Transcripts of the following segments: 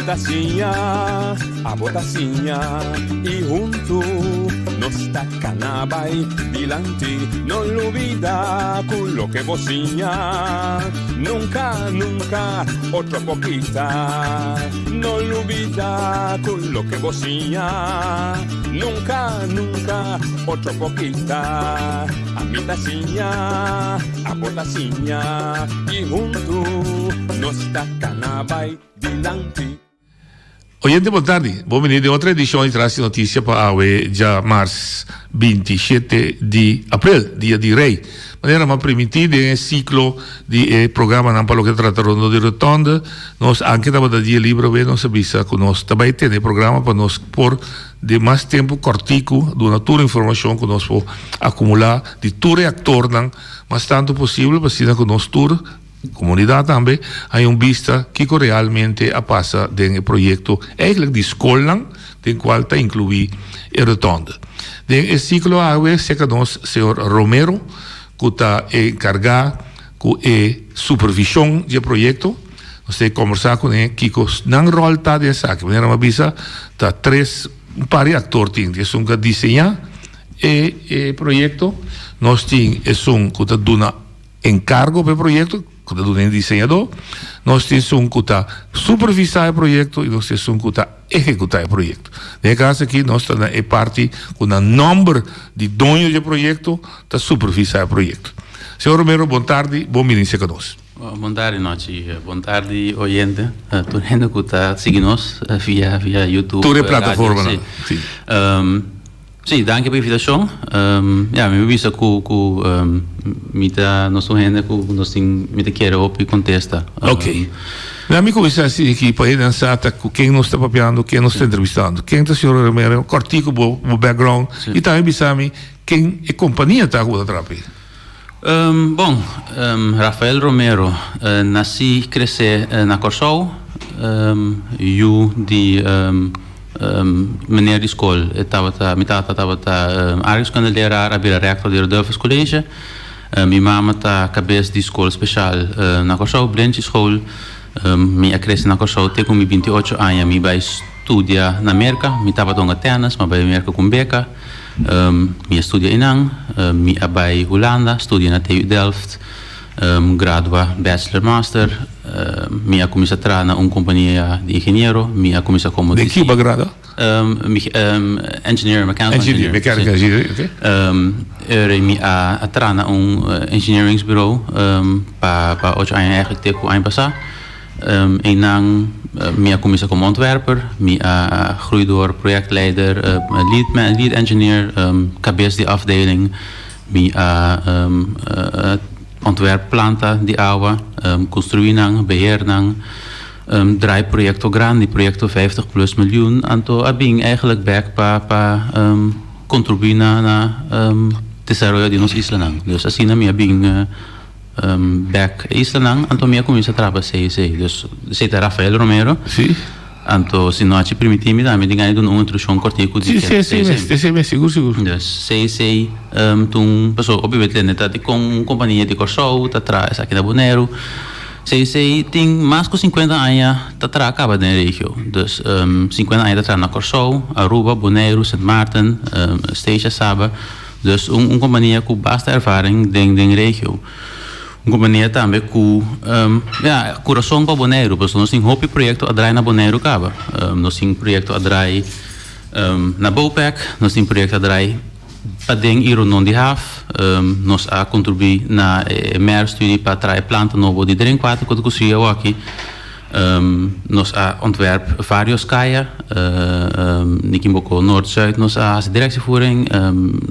a botacinha e junto nos tacanabay dilante, no olvida con lo que vocinha, nunca, nunca, otra poquita, no olvida con lo que vocinha, nunca, nunca, otra poquita, a mi tacinha, a botacinha e junto nos tacanabay dilante. Oyente, boa tarde. Vou venir de outra edição de Traz Notícia para a já março 27 de abril, dia de Rei. Maneira mais permitida em ciclo de programa não para o que trata rondo de rotonda. Nós anche da dia livre we nós avisa que nós também tem programa para nós por de mais tempo cortico de uma toda informação que nós vamos acumular de todo reactor não, mas tanto possível para ser que nós tour comunidade também há vista que realmente a passa do projeto eigenlijk de escola em qual está incluído a rotonda. Den ciclo água se que nós senhor Romero que está encarregado com a supervisão do projeto. Nós temos que conversar com ele que não rol está dessa que maneira uma visa está um par de atores que que desenhar o projeto. Nós temos que está dando encargo para o projeto que está um desenhador, nós temos que está supervisar o projeto e nós temos que está executar o projeto. Nesse caso aqui, nós estamos na parte com o número de donos do projeto para supervisar o projeto. Senhor Romero, boa tarde, bom início conosco. Boa tarde, noite. Boa tarde, oyente. Todo mundo que está seguindo via YouTube. Toda a plataforma. Sim. Sim, danke pela invitação. Me visa que nós queremos ouvir contesta. Ok. Meu amigo, você assim que para dançar com quem nós está papiando, quem nós está entrevistando, quem está o senhor Romero, cortico o background e também bisami quem a companhia está com a trapa. Rafael Romero nasci e cresci na Corsou, eu de meneer de school, mijn tata estava aardrijkskundeleraar, hij was rector van het Delfts College. Mijn mama was cabeça de school speciaal na Corsou, Blendje School. Mijn cresci na Corsou, tegen mijn 28 anos, mijn bij studia na Amerika. Mijn estava doen Atenas, maar bij Amerika com beca. Mijn studia in Ang, mijn bij Hollanda, studia na TU Delft. Gradua, bachelor, master. Minha começa a trabalhar na companhia de engenheiro. Minha começa como de que grado? Engineer, mechanical engineer, ok. Minha a trabalhar na engineeringsbureau para 8 anos eigenlijk tegen een passar. En dan minha começa como ontwerper. Minha groei door projectleider, lead engineer, cabeça de afdeling. Minha ontwerpplanta die oude, construeren, beheeren, draaiprojecten grande, projecten 50 plus miljoen. En toen heb ik eigenlijk back pa contribueren naar desarrollo de ons Island. Dus als je naar mij heb ik back Island en toen mij kom je te trabalhar CIC. Dus zit Rafael Romero. Sim. Então, se nós te permitirmos, me diga aí uma introdução cortico de sim, seguro. Dus CIC, toen passou, obviamente, tá com companhia de Corsou, tá atrás aqui na Bonaire. CIC tem mais de 50 anos, tá atrás acaba na região. Dus 50 anos tá atrás na Corsou, Aruba, Bonaire, Sint Maarten, Steja, Saba. Dus companhia com bastante ervaring na região. Companhia também com coração para Bonaire, porque nós temos um projeto a drive na Bonaire acaba. Nós temos projeto a drive na Bopec, nós temos projeto a drive para den Ironon de Haf, nós a contribuir na mer studie para trazer planta novo de drinkwater que construía aqui. Nós a ontwerp vários kaia, Nikimboko Noord-Zuid, nós a directievoering,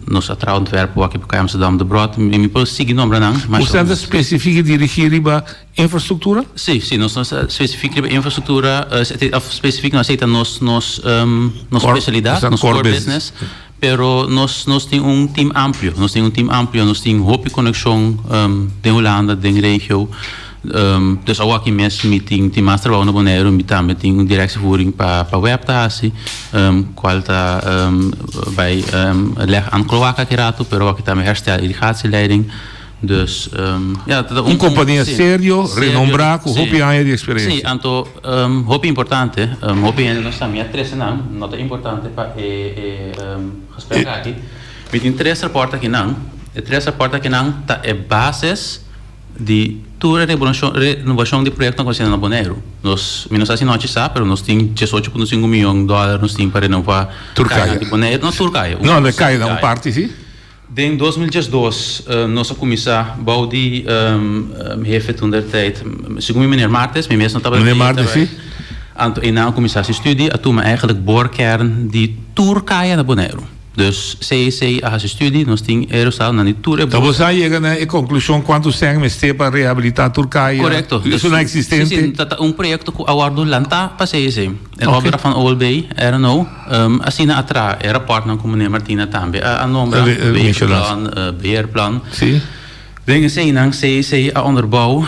nós a trouw ontwerp aqui para Amsterdam de Broad, me pode seguir nome não. Você anda específico dirigir para infraestrutura? Sim, nós específico para infraestrutura, específico nós aceitamos nos especialidade, nos core business. Pero nós temos team amplio, nós temos hoop conexão de Holanda, de região. Dus ook aqui mesmo meeting tem mais trabalho na Bonaire, também tem directievoering para webtasie, qual está bij leg aan kloaka kerato, pero aqui também herstel irrigatieleiding, Dus, ja, Een companhia serio, renombrado, sim. hopi aan je die experiência. Sim, anto, hopi importante, hopi en nós também três não, nota importante para gesprek aqui. Met três rapporten aqui não, três rapporten aqui não, tá é bases de toda renovação de projeto na na Bonaire. Nós assim não sabe, mas nós temos 18,5 milhões de dólares nós temos para renovar Turquia de Bonaire, não Turquia. Não, não cai da parte, sim. In 2012, nossa comissão Baudi heeft toen der tijd, segundo meneer Martens, mijn meester notable. Meneer Martens, sim. In een commissiestudie, toen we eigenlijk boorkern die Turkije naar Bonaire. Dus CEC a studie, nós temos Eurosal na Turquia. Então você chega na conclusão quanto sem mestre para reabilitar a Turquia. Correto. Isso não é existente. Sim, projeto que aguardo lanta para CEC. En obra van OLB, não. Assim na atra, era partner com meneer Martina também. A nombre, beheerplan. Sim. Dingen zijn dan CEC a onderbouw,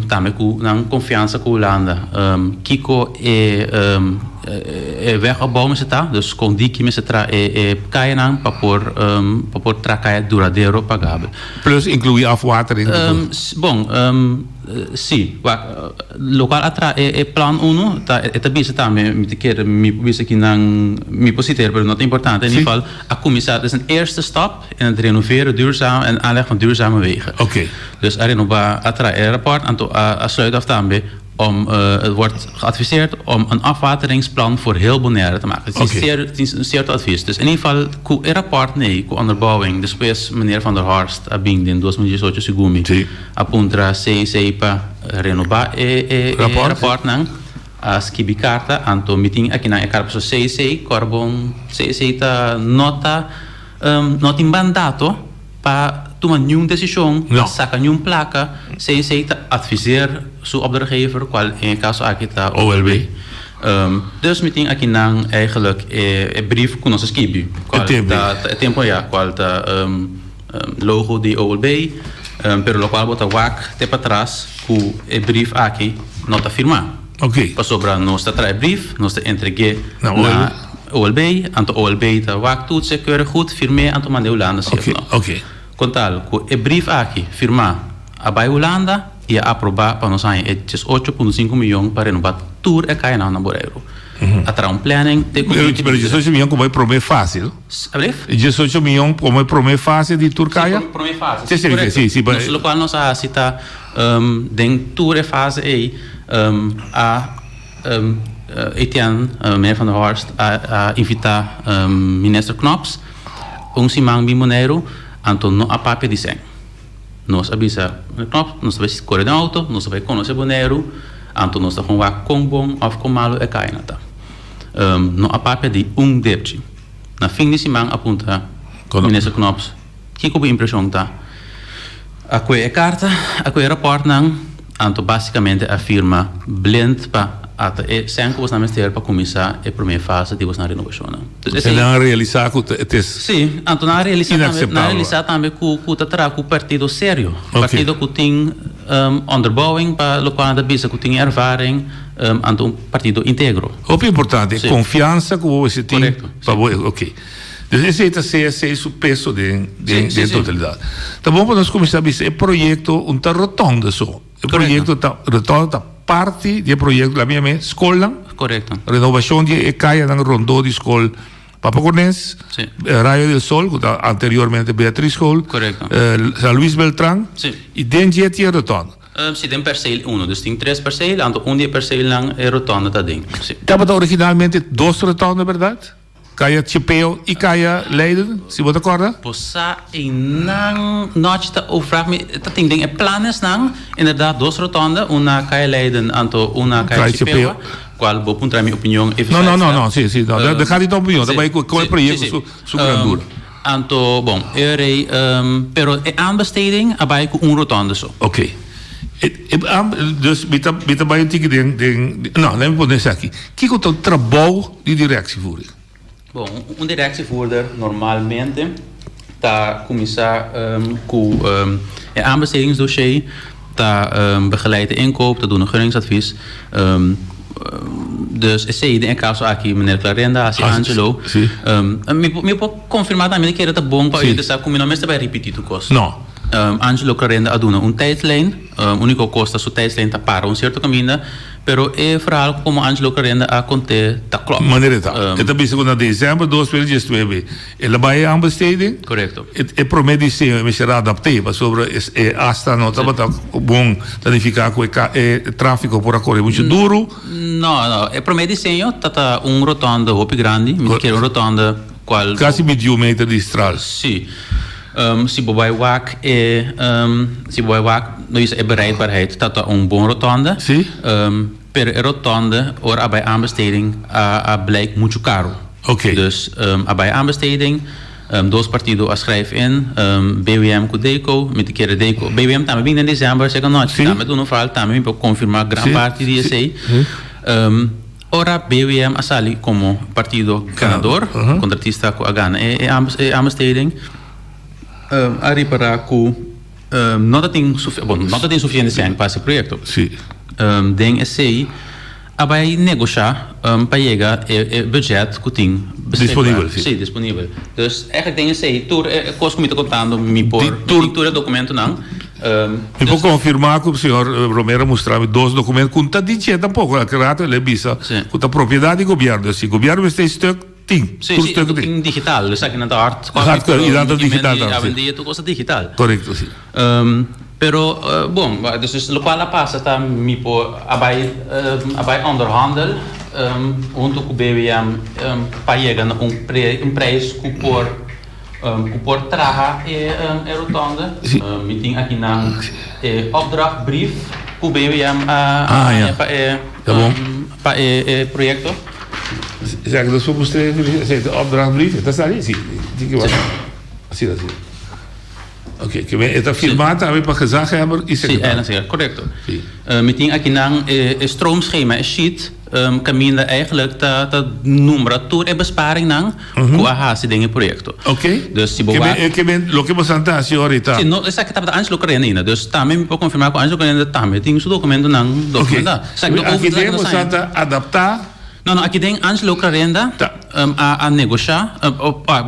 também com dan confiança com Holanda. Kiko wegopbouw met z'n dus com diki met z'n kaya dan para kaya duradouro pagável. Plus inclui afwatering. Sim, local atra plan 1, eta bisa também met keer bisa que não me positeer, maar not importante. In ieder geval, a commissaris is een eerste stap in het renoveren duurzaam en aanleg van duurzame wegen. Oké. Dus renova atra rapport en sluit af também het wordt geadviseerd om een afwateringsplan voor heel Bonaire te maken. Het is een zeer advies. Dus in ieder geval, een rapport nee, com onderbouwing. Después, meneer Van der Horst, abing in 2018 segumi, apuntra CEC para renovar rapport nang as kibikarta anto meeting aqui na ekarpa CEC carbon CEC ta nota in mandato para tomar nenhuma decisão, sacar nenhuma placa, CEC te adviseer zijn opdrachtgever, qual in caso aqui ta OLB. Dus meeting aqui nang eigenlijk brief com nossa skibi. Qual ta tempo ja, qual ta logo de OLB, pero lo qual bota WAC te para trás com brief aqui nota firmar. Ok. Para sobra nós ta trai brief, nós ta entregue na OLB, anto OLB ta WAC toetsen keurig goed, firme anto mande Holanda zelf. Oké. Contal, com brief aqui firmar a Holanda e aprovar para nós aí 8,5 milhões para renovar tour e cair na Bonaire. Atrás planning. Mas 18 milhões como é prometer fácil? 18 milhões como é prometer fácil de Turquia? Prometer fácil. Sim. No qual nós cita den tour e fase aí Etienne, meneer Van der Horst, a invitar minister Knops, simang Bonaire, anto no a papel de sen. Nós avisa Knops, nós vai correr na auto, nós vai conhecer Bonaire, anto nós tá com bom of com malo e cai nata. No a papel de depte. Na fim de semana apunta minister Knops, que como impressão tá? A quei carta, a quei rapport nang, anto basicamente afirma blind pa at sen was na ministério para começar a primeira fase de na renovação. Dus na realizar que é sim, anto na realizar também com o partido sério, partido que tem onderbouwing para local da bisa que tem ervaring, anto partido íntegro. Op importante, confiança que você tem para ok. Dus esse é o peso de totalidade. Tá bom para nós começar a ver o projeto rotondo só. O projeto rotondo parte do projeto da minha escola. Correto. Renovação de caia na rondô de escola Papaconés, Raio del Sol, anteriormente Beatriz Hall, San Luis Beltrán, e dentro de rotondo. Sim, tem perceel 1, dus tem 3 perceel, então dia perceel lang é rotonda tá dentro. Estava originalmente 2 rotondas, verdade? Caia Chipeo e Caia Leiden, se você acorda? Possa e não nota o frag tem planos não, inderdaad 2 rotondas, uma Caia Leiden, anto uma Caia Chipeo. Qual vou puntar minha opinião? Não, sim, deixa de tua opinião, também qual é o projeto, sua grandura. Anto, bom, pero é aanbesteding, abai com rotonda só. Ok. Dus met bij een ticket nou, neem we eens aqui. Kijk op het trabalho de directievoerder. Bom, directievoerder normalmente está começar com aanbestedingsdossier, está begeleid de inkoop, está doen een gunningsadvies. Dus in caso aqui, meneer Clarenda, Angelo, me pode confirmar também que era bom para ele, sabe como não me está vai repetir o custo. Não. Angelo Clarenda aduna un tijdlijn, unico costa su tijdlijn ta para un certo cammino, pero é verhaal como Angelo Clarenda a conte ta klopt. Maneira tá. Então bisa na dezembro 2022. Ela vai a aanbesteding. Correcto. E promete ser me será adaptado sobre hasta no tá bom danificar com o tráfego por agora muito duro. No, é promete senho tata un rotonda hopi grande, mi quero rotonda qual quase meio metro de estrada. Sim. Si Bobai Wak is bereidbaarheid dat een bon rotonde. Sim. Per rotonde or bij aanbesteding blijkt muito caro. Oké. Dus bij aanbesteding dos partido schrijf in BWM com Deco, met de keren Deco. BWM também in december zeggen nooit. Também doen we vooral também para confirmar gran parte die sei. Ora BWM asali como partido ganador, contratista com a Gana e aanbesteding. Arribará com não tem suficiente sangue para esse projeto. Sim. Den é sei vai negociar para chegar o budget que tem disponível. Sim, disponível. Dus eigenlijk dingen sei tour kost comité contando me por tour documento não. E vou confirmar que o senhor Romero mostrava dois documentos que está dizendo tampouco a creato ele bisa com a propriedade do governo. Se o governo está stuk ting, sim, digital, dus aqui na arte. Hard digital. Avendia tu coisa digital. Correto, sim. Pero bom, dus lo qual passa tá me por abai onderhandel junto com o BWM para chegar um preço que por traga é rotonda. Me tem aqui na opdrachtbrief que o BWM para o projeto. Zeg, dat is voor de opdrachtbrief. Dat staat hier, zie je. Zie dat hier. Oké, het afirmaat hebben we gezegd hebben. Sim, correcto. Meteen aqui na stroomschema is sheet caminha eigenlijk dat numerator e besparing nang com a hase dingen projecto. Oké. Dus se boa. Lo que você está senhorita. Sim, não, essa que estava Angelo Clarenda. Dus também me pode confirmar com Angelo Clarenda também tem seu documento nang documenta. Aqui devemos adaptar. Não, aqui tem Angelo Clarenda a negociar.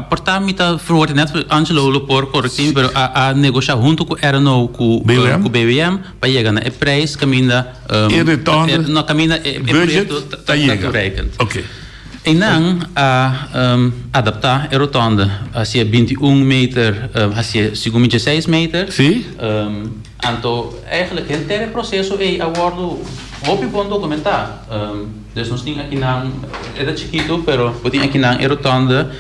Portanto, me verwoord net Angelo por corretivo, pero a negociar junto com Erno com BWM para chegar na prijs caminha na caminha budget tá berekend. Oké. En dan adaptar a rotonda a 21 meter, a 6 meter. Sim. Então, eigenlijk het hele processo é aguardo hopi bom documentar. Dus nós temos aqui na é chiquito, pero tem aqui na rotonda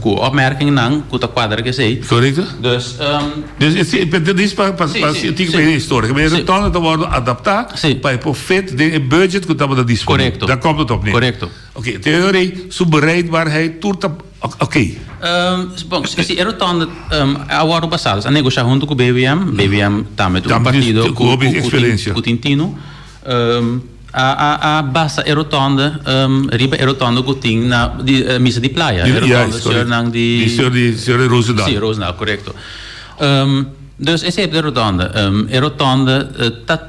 com opmerkingen na com a quadra que sei. Correto. Dus dit para a história. Que a rotonda está sendo adaptada para o feito de budget que estava disponível. Correcto. Daar komt het op neer. Correcto. Oké, theorie, bereidbaarheid, toerta. Oké. Bom, se a rotonda agora passadas a negociar junto com o BWM, BWM também um partido com Tintino. A bassa é rotonda, riba é rotonda que tem na missa de praia. É rotonda de senhor Roosendaal. Sim, Roosendaal, correto. Dus essa é a rotonda. A rotonda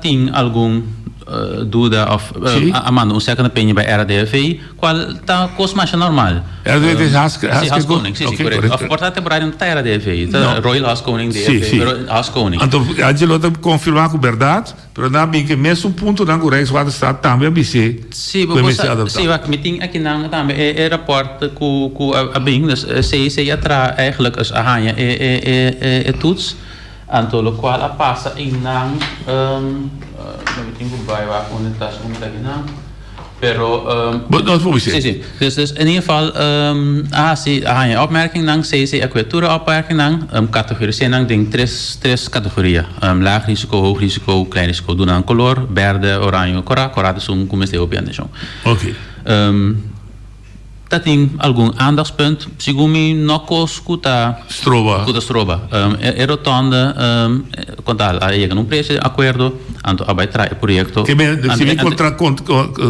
tem algum dúvida of amanda cerca penha bij RDV, qual tá cost mais normal. RDV is Haskoning, sim, correto. Of portanto temporário não tá RDV, tá Royal Haskoning DV, pero Haskoning. Então, Angelo tá confirmar com verdade, pero na bem que mesmo ponto na Rijkswaterstaat também BC. Sim, wat meeting aqui na também é rapport com a bing, dus CC atra eigenlijk as a hanja é toets. Anto lo qual passa in nang não tenho bij waar onde tas onde aqui não pero nós vamos ver. Sim. Dus in ieder geval je opmerking nang CC aquatura opmerking nang categorie nang ding tres categorieën laag risico, hoog risico, klein risico doen aan color verde, oranje, cora dus um como este opiante zo. Oké. Dat tem algum aandachtspunt. Segundo não escuta stroba. É rotonda, contar a chega num preço acordo, então a vai trazer o projeto. Que se me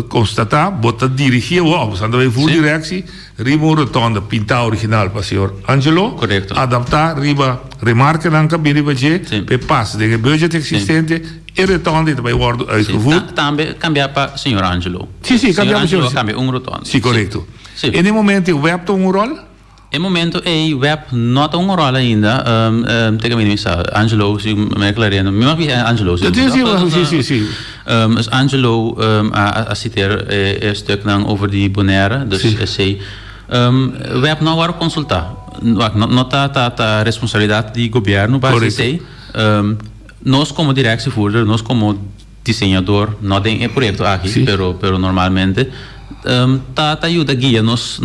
constatar, bota dirigir o obras, ando vai full direção, riba rotonda pintar original para o senhor Angelo, correto. Adaptar riba remarca na cabine budget, pe passe de budget existente e rotonda vai worden uitgevoerd. Também cambiar para o senhor Angelo. Sim, cambiar para o senhor. Cambia rotonda. Sim, correto. Sim. E no momento o web tem rol? in momento web not een rol ainda. Tegen mij is Angelo, zie me clareren. Me mag je Angelo zien. Sim. Dus Angelo citeer een stuk dan over die Bonaire. Dus hij zei, web nou waar consulta. Nota responsabilidade do governo, basta nós como directievoerder, nós como diseñador, não tem projeto aqui, pero normalmente tá ajuda guia nos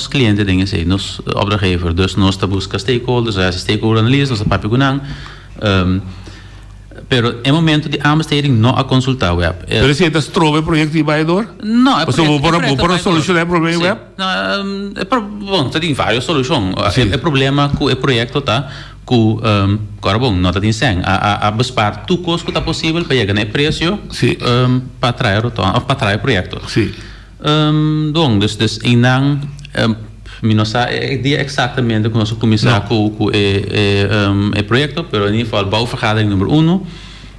clientes dingen sei, nos opdrachtgever, dus nós tá busca stakeholders, as stakeholder analyse, nós papi gunang, pero em momento de aanbesteding não a consultar web. Pero se está trove projeto vai door? Não, para solucionar o problema web? Bom, tem várias soluções. O problema com o projeto tá que agora não está tem a bespar tudo que está possível para chegar no preço para trazer o projeto. Sim. Dus inang minosa dia exatamente com nosso comissário com o projeto, pero in ieder geval bouwvergadering nummer 1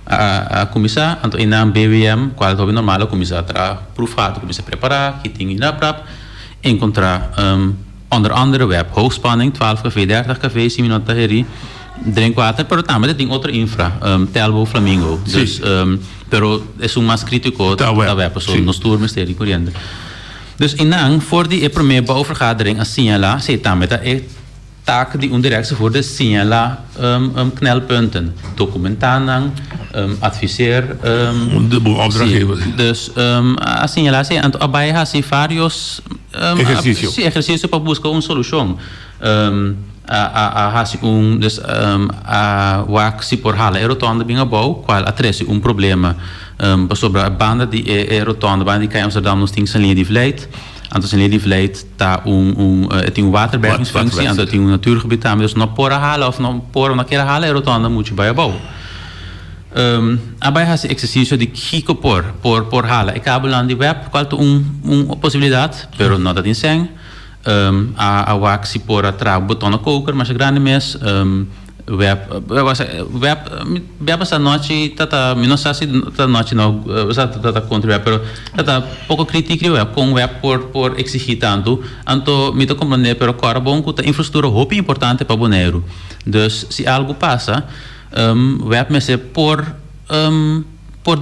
a comissário, então inang BWM, qual é o normal, o comissário tra proefgaat, o comissário preparar, que tem inaprap, encontrar onder andere web hoogspanning 12 kV, 30 kV, 10 minuten herrie, drinkwater, pero também tem outra infra, Telbo, Flamingo. Dus, pero é mais crítico da web, so nos tour mysterie corriente. Dus inang voor die primeira bouwvergadering assinala, se também é taak die ondirecte voor de signala knelpunten, documenteren, adviseer. De opdrachtgever. Dus assinala se en daarbij has hij varios exercícios para buscar uma solução. Dus waar se por hala rotonda bem abou, qual atresse problema sobre a banda die rotonda, banda die Amsterdam nos tem zijn linha de vleet. En dus een linha de vleet daar het een waterbergingsfunctie en dat een natuurgebied daar, dus nog pora hala of nog pora na keer hala rotonda moet je bij abou. Abai has exercício de kiko por hala. Ik heb aan die web qual possibilidade, pero não dá de sen. A wax por atrás botão koker, mas grande mes web essa noite tata minosasi tata noite não tata contra web, pero tata pouco crítica web com web por exigir tanto, anto me to compreender, pero agora bom que a infraestrutura hope importante para Bonaire. Dus se algo passa, web me se por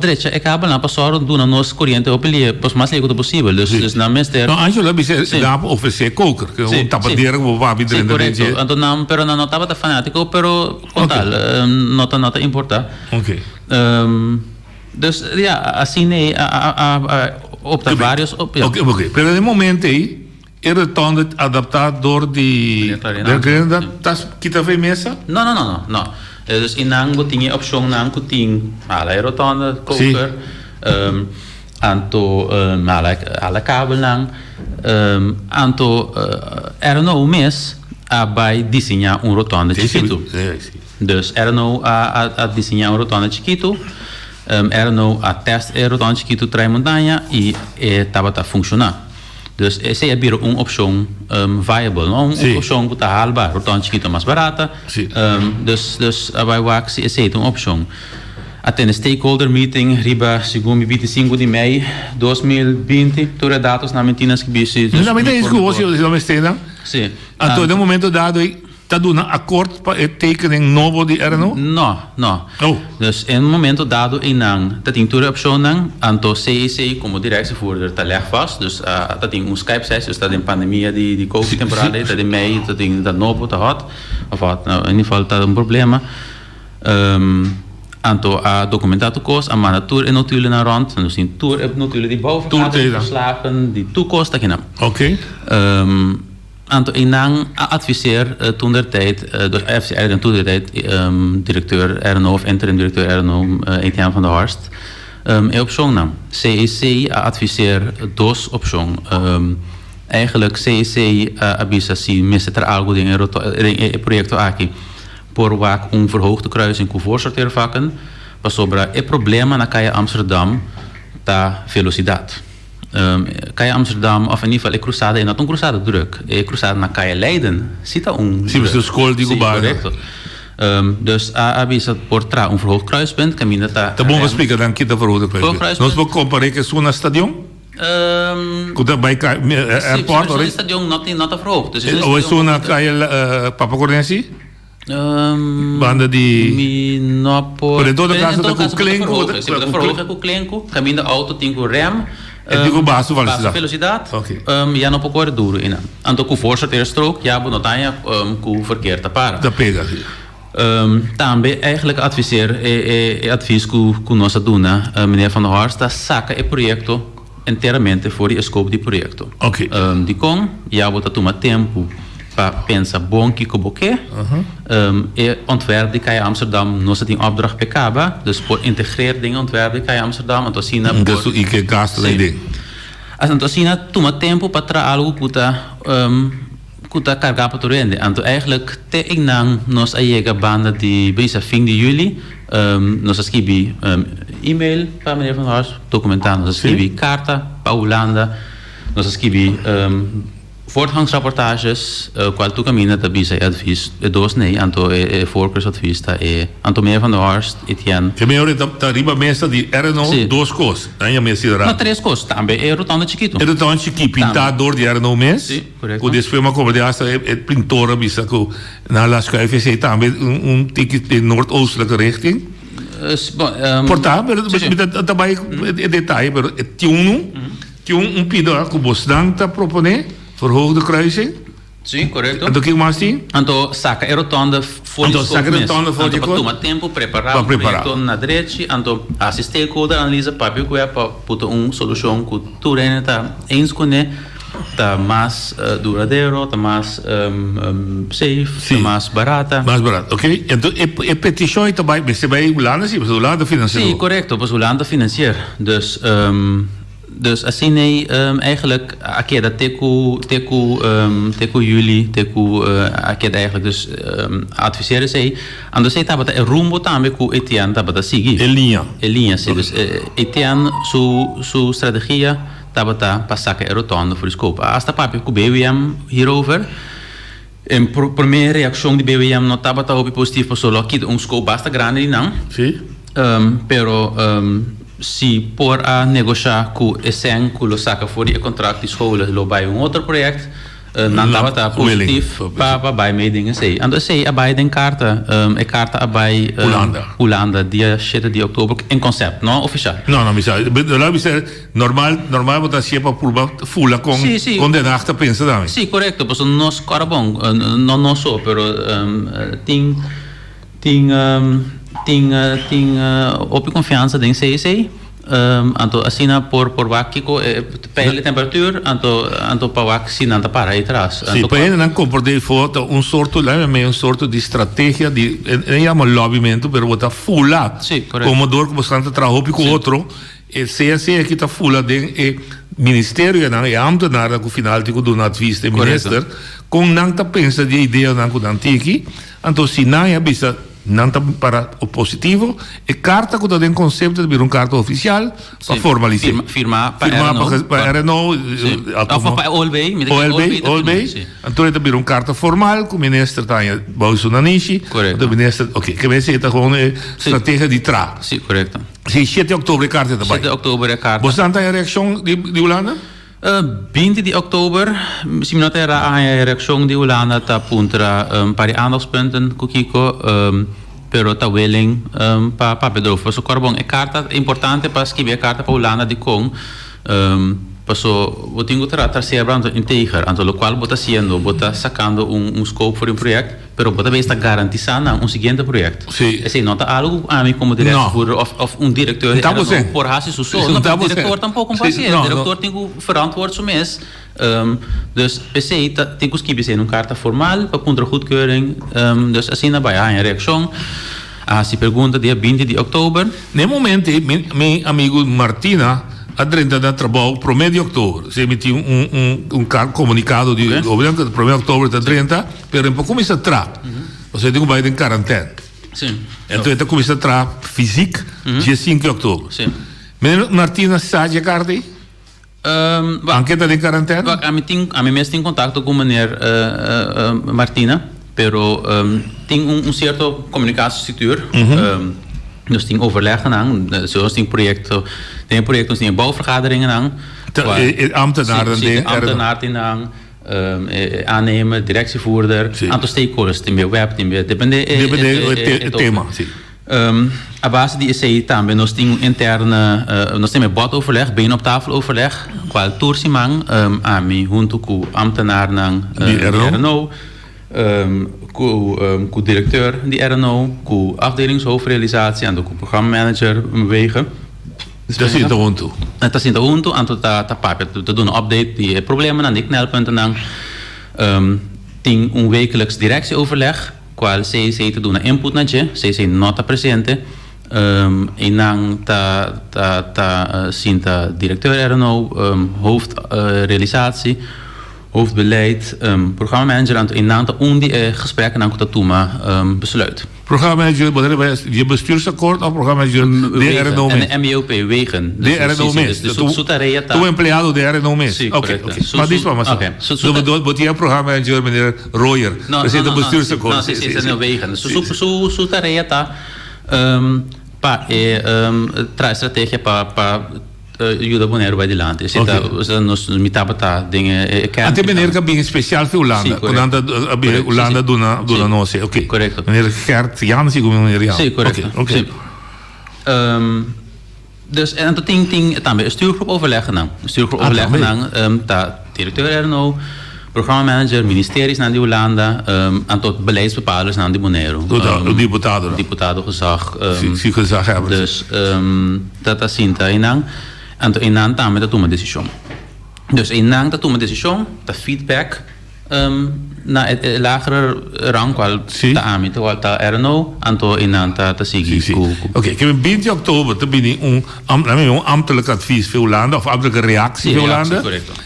direita é que a lá passou do nosso corrente opelia pos mais legal possível, dus na mester. Não, Angelo disse dá oferecer coker, que um tapadeira que vai vir dentro dele. Então não, pero não estava fanático, pero com tal, nota importa. Ok. Dus ja, assim opta vários. Ok. Pero no momento aí era tão adaptado door die dat tas kita vê mesa? Não. Dus inang tinha opção nang kuting ala rotonda koker anto ala kabel nang anto era no mes by desenhar rotonda chiquito. Dus era no a desenhar rotonda chiquito, era no a test rotonda chiquito trai montanha e tava a funcionar. Dus essa é uma opção viable, não? Uma opção que está haalbaar, rotonda chiquito mais barata. Dus bij wax essa é uma opção. Até no stakeholder meeting, riba segundo 25 de maio 2020, todas datas na mentinas que bisi. Na mentira isso que você não está, sim. A todo momento dado está dando acordo para o tekening novo de RNO? Não. Dus em momento dado inang, dat tem toda opção nang, anto CEC como directievoerder tá leg vast, dus dat tem Skype sessie, dus dat in pandemia de COVID temporada, dat in mei, dat tem dat novo tá hot, of wat, nou in ieder geval tá problema. Anto a documentado kost, a manatuur en notulen naar rond, dus in tour heb notulen die boven verslagen, die toekost dat je Oké. Anto inang adviseer toen der tijd, door FCR en toen der tijd directeur RNO of interim directeur RNO Etienne van der Horst op zo'n naam. CEC adviseer dos op zo'n. Eigenlijk CEC abisa si misser algo dingen projecto aqui por wak verhoogde kruising com voorsorteervakken, pas sobra problema na Caia Amsterdam da velocidade. Caia Amsterdam, of in ieder geval, cruzada, not een cruzada druk. Cruzada na Caia Leiden, zit daar Sim, de school die correcto. Dus avisa por tra verhoogd kruispunt, caminha tá. Tá bom explicar dan kita verhoogde kruispunt. Nós vamos comparar que zo'n stadion? Kuda bij airport Sim, stadion not verhoogd. Dus is zo naar Papa Cornesi? Banda di por in todo caso da Cuclenco, Cuclenco, caminho de auto tem com rem. Digo baixo velocidade. Okay. Ja não pode duro ina. Anto com força ter strook, ja bo notanya com verkeer te para. Da pega. Também eigenlijk adviseer advies que nós dona meneer Van der Horst da saca e projeto inteiramente voor die scope di projeto. Okay. Di com ja bo toma tempo para pensar bom que boquê. E ontwerp die kai Amsterdam nós tem opdracht bekaba, dus por integreer ding ontwerp die kai Amsterdam, então assim na dus ik gasto ding. Então assim na toma tempo para tra algo kuta carga para torrente. Então eigenlijk te inang nós aiega banda de bisa fim de juli, nós escrevi e-mail para meneer Van der Horst, documentando, nós escrevi carta para Holanda, nós escrevi voortgangsrapportages, qual tu caminha da bisa advies, dos nee, anto voorkeursadvies ta anto meneer Van der Horst, Etienne. Que me ore da riba mesa di erano dos cos, dan me si No tres cos, também rotando chiquito. Rotando chiquito, pintador di erano mes. Sì, corretto. O después ma come de pintora bisa ko na la schuifje também tikje in noordoostelijke richting. Portável, met daarbij detail, pero tinha pido que Bosdan ta propone verhoogde kruising. Sim, correto. Então o que mais tem? Então saca a rotonda voor de saca a rotonda voor de toma tempo preparar o projeto na direita, então assistir com a analisa para ver para puta solução que tu tá eens com tá mais duradouro, tá mais safe, tá mais barata. Mais barata, ok? Então é petição também, você vai Holanda sim, Holanda financeiro. Sim, correto, mas Holanda financeiro. Dus assim nee, eigenlijk akeda teku juli teku akeda eigenlijk dus adviseren zij en dus zij tabata rumbo tambe ku Etienne tabata sigi linha sim dus Etienne su strategia tabata pasaka rotonde voor de scope hasta papi ku BWM hierover en primeira reacção de BWM no tabata hopi positivo solo aqui scope basta grande não sim pero se por a negociar com o ESEN, com o saca fora de contrato de escola, lo bij um outro projeto, não estava positivo para bij mij dingen zei. En dus zei bij den kaarten, kaarten bij Holanda, dia 7 de oktober in concept, não oficial. Não, me sai. Lá me sai normal botar sempre por fula com de nacht pensa também. Sim, correto. Pues nós carabon, não só, pero tem op confiança em CIC. Anto assina por vakico pele temperatura anto para vacina anta para aí atrás. Sim, para ele não compreender foto sorto lá meio sorto de estratégia de chama lobbyamento, pero botar fula. Sim, correto. Como dor que você trabalha com outro, CIC aqui tá fula de ministério não é ambtenaar que final tipo do advies de minister, com não tá pensa de ideia não com antiki, anto se não é bisa não para o positivo e carta que tem conceito de vir carta oficial para formalizar firmar para RNO of para OLB então é vir carta formal com o ministro Tanya Bausunanishi o ministro que vai ser gewoon estratégia de tra sim correto 7 de outubro carta também 7 de outubro é carta você tem a reação de Holanda 20 de oktober, misschien dat er een reactie die Holanda ta puntra para aandachtspunten kukiko, pero ta willing pa bedroef. So carbon e carta importante para escrever carta para Holanda de com, paso eu tenho que trazer brando integer, anto lo qual bota haciendo, bota sacando scope voor een project, pero bota besta garantizando un siguiente proyecto. Sí. Es nota algo a mí como director of un director por hacer su solo. No, director tampoco un paciente. Director tem que verantwoord zo mes. Dus PC tem que escrever een carta formal para punto goedkeuring. Dus assim na bij een reactie. Se pergunta dia 20 de oktober. No momento, meu amigo Martina a 30 de trabalho para o mês de outubro. Se emitiu comunicado de governo que para o mês de outubro está 30, pero depois começa a tra. Você tem que ir em quarentena. Sim. Então ele começa a tra físico dia 5 de outubro. Sim. Meneer Martina Sadia Cardi? Anche está em quarentena? A mim mesmo tem contato com meneer Martina, pero tem certo comunicatiestructuur. Dus tem overleg gedaan, zoals tem project De projecten die bouwvergaderingen aan. Ambtenaren de ambtenaar in aan. Aannemer, directievoerder, aantal stakeholders, die meer web, die meer depende tema. A base die is também nós temos interne, nós temos botoverleg, been op tafel overleg, qual toersimang, ami junto com ambtenaar nang RNO, com directeur die RNO, com afdelingshoofdrealisatie en de programmamanager bewegen. Dat zit er rond toe. Dat zit er rond toe, en tot dat papier te doen een update die problemen aan die knelpunten dan ting een wekelijks directieoverleg, qual CC te doen een input naar je, CC nota presente, en dan ta sinta directeur RNO, hoofdrealisatie, hoofdbeleid, programmamanager en dan die gesprekken aan Kotatuma besluit. Programmamanager, je bestuursakkoord of programmamanager de RNO en de MEOP wegen. De RNO mes. Tu empleado de RNO mes. Oké. Maar dit is wat maar zo. So wat je programmamanager meneer Royer. We zitten bestuursakkoord. Nee, is een wegen. Zo tareia tra strategia pa Juda Bonaire bij de land. Is het nos mitabata dingen. Ante meneer kan bien speciaal voor Hollanda. Hollanda doen no se. Oké. Correct. Meneer Gert Jan zie meneer Jan. Sí, correct. Oké. Dus en dat ding dan bij stuurgroep overleggen dan. Stuurgroep overleggen dan ta directeur RNO, programmamanager, ministeries naar die Hollanda, en tot beleidsbepalers naar die Bonaire. Diputado gezag. Gezag hebben. Dus dat is Sinta inang. En to inang tame dat uma decisão. Dus inang dat uma decisão, dat feedback na het lagere rang qual ta ami to ta RNO en to inang ta sigi. Oké, ik heb begin oktober te binnen een ambtelijk advies voor Hollanda of ambtelijke reactie voor Hollanda.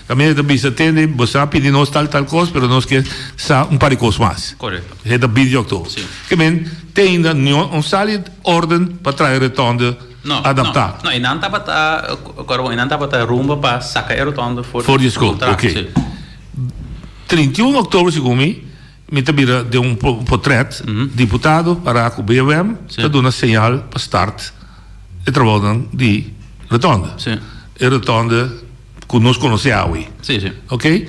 Também de bisatende bosapi di nos tal cos, pero nos que sa un par de cos más. Correcto. Het de begin oktober. Que men tem da un solid orden para traer retonde. Adaptar. No, inanta bata rumba pa saca erotonde voor die school. Oké. 31 oktober segumi me tabira de un portret diputado para o BWM te doen een signaal para start e trabalham di retonde. E retonde que nos conhecemos. Sim. Ok?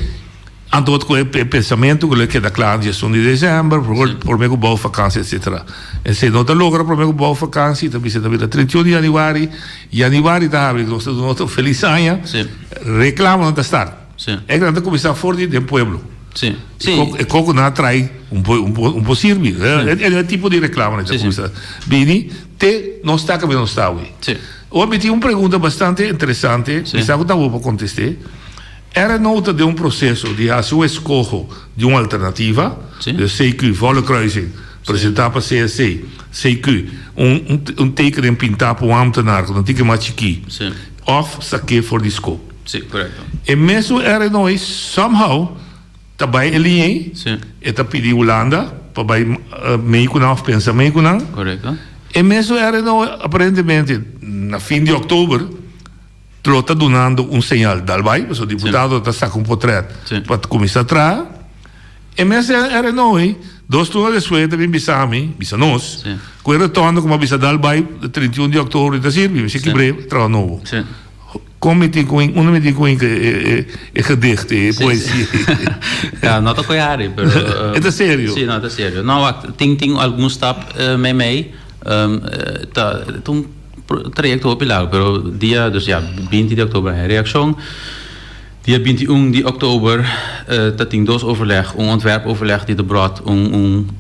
Antwoord com o pensamento que da claro de de dezembro, por meio boa vakantie, etc. En se não te logra por meio boa vakantie, também se também 31 de januari tá abre, nós temos feliz ano. Reclama não tá start. É que não começar fora do pueblo. Sim. E coco não atrai possível. É tipo de reclama que começa. Bini, te não está que não está hoje. Hoje tinha uma pergunta bastante interessante, que estava para contestar. Era nota de um processo de fazer o escolho de uma alternativa, de CQ, volle kruising, apresentar para CSC, CQ, teken en pintar para um ambtenaar, com um teken machiqui, of saque voor die scope. Sim, correto. E mesmo era nós, somehow, também ele está pedindo Hollanda, para meio com não, pensa meio com não. Correto. E mesmo era nós, aparentemente, na fim de outubro, está donando um sinal dalbai, o deputado está com um portrait para começar a trazer. E mesmo era nós, 2 turnos depois, também bisami, bisa nós, com o retorno como bisa dalbai, 31 de outubro, está servindo, se que breve, trabalho novo. Como tem com é gedicht, é poesia. Ja, não tô coiare, pero é sério. Sim, não é sério. Não, tem algum stap mee, tá, traject op je pero dia dus ja 20 de oktober een reactie dia 21 de oktober dat ding dos overleg ontwerpoverleg die de broad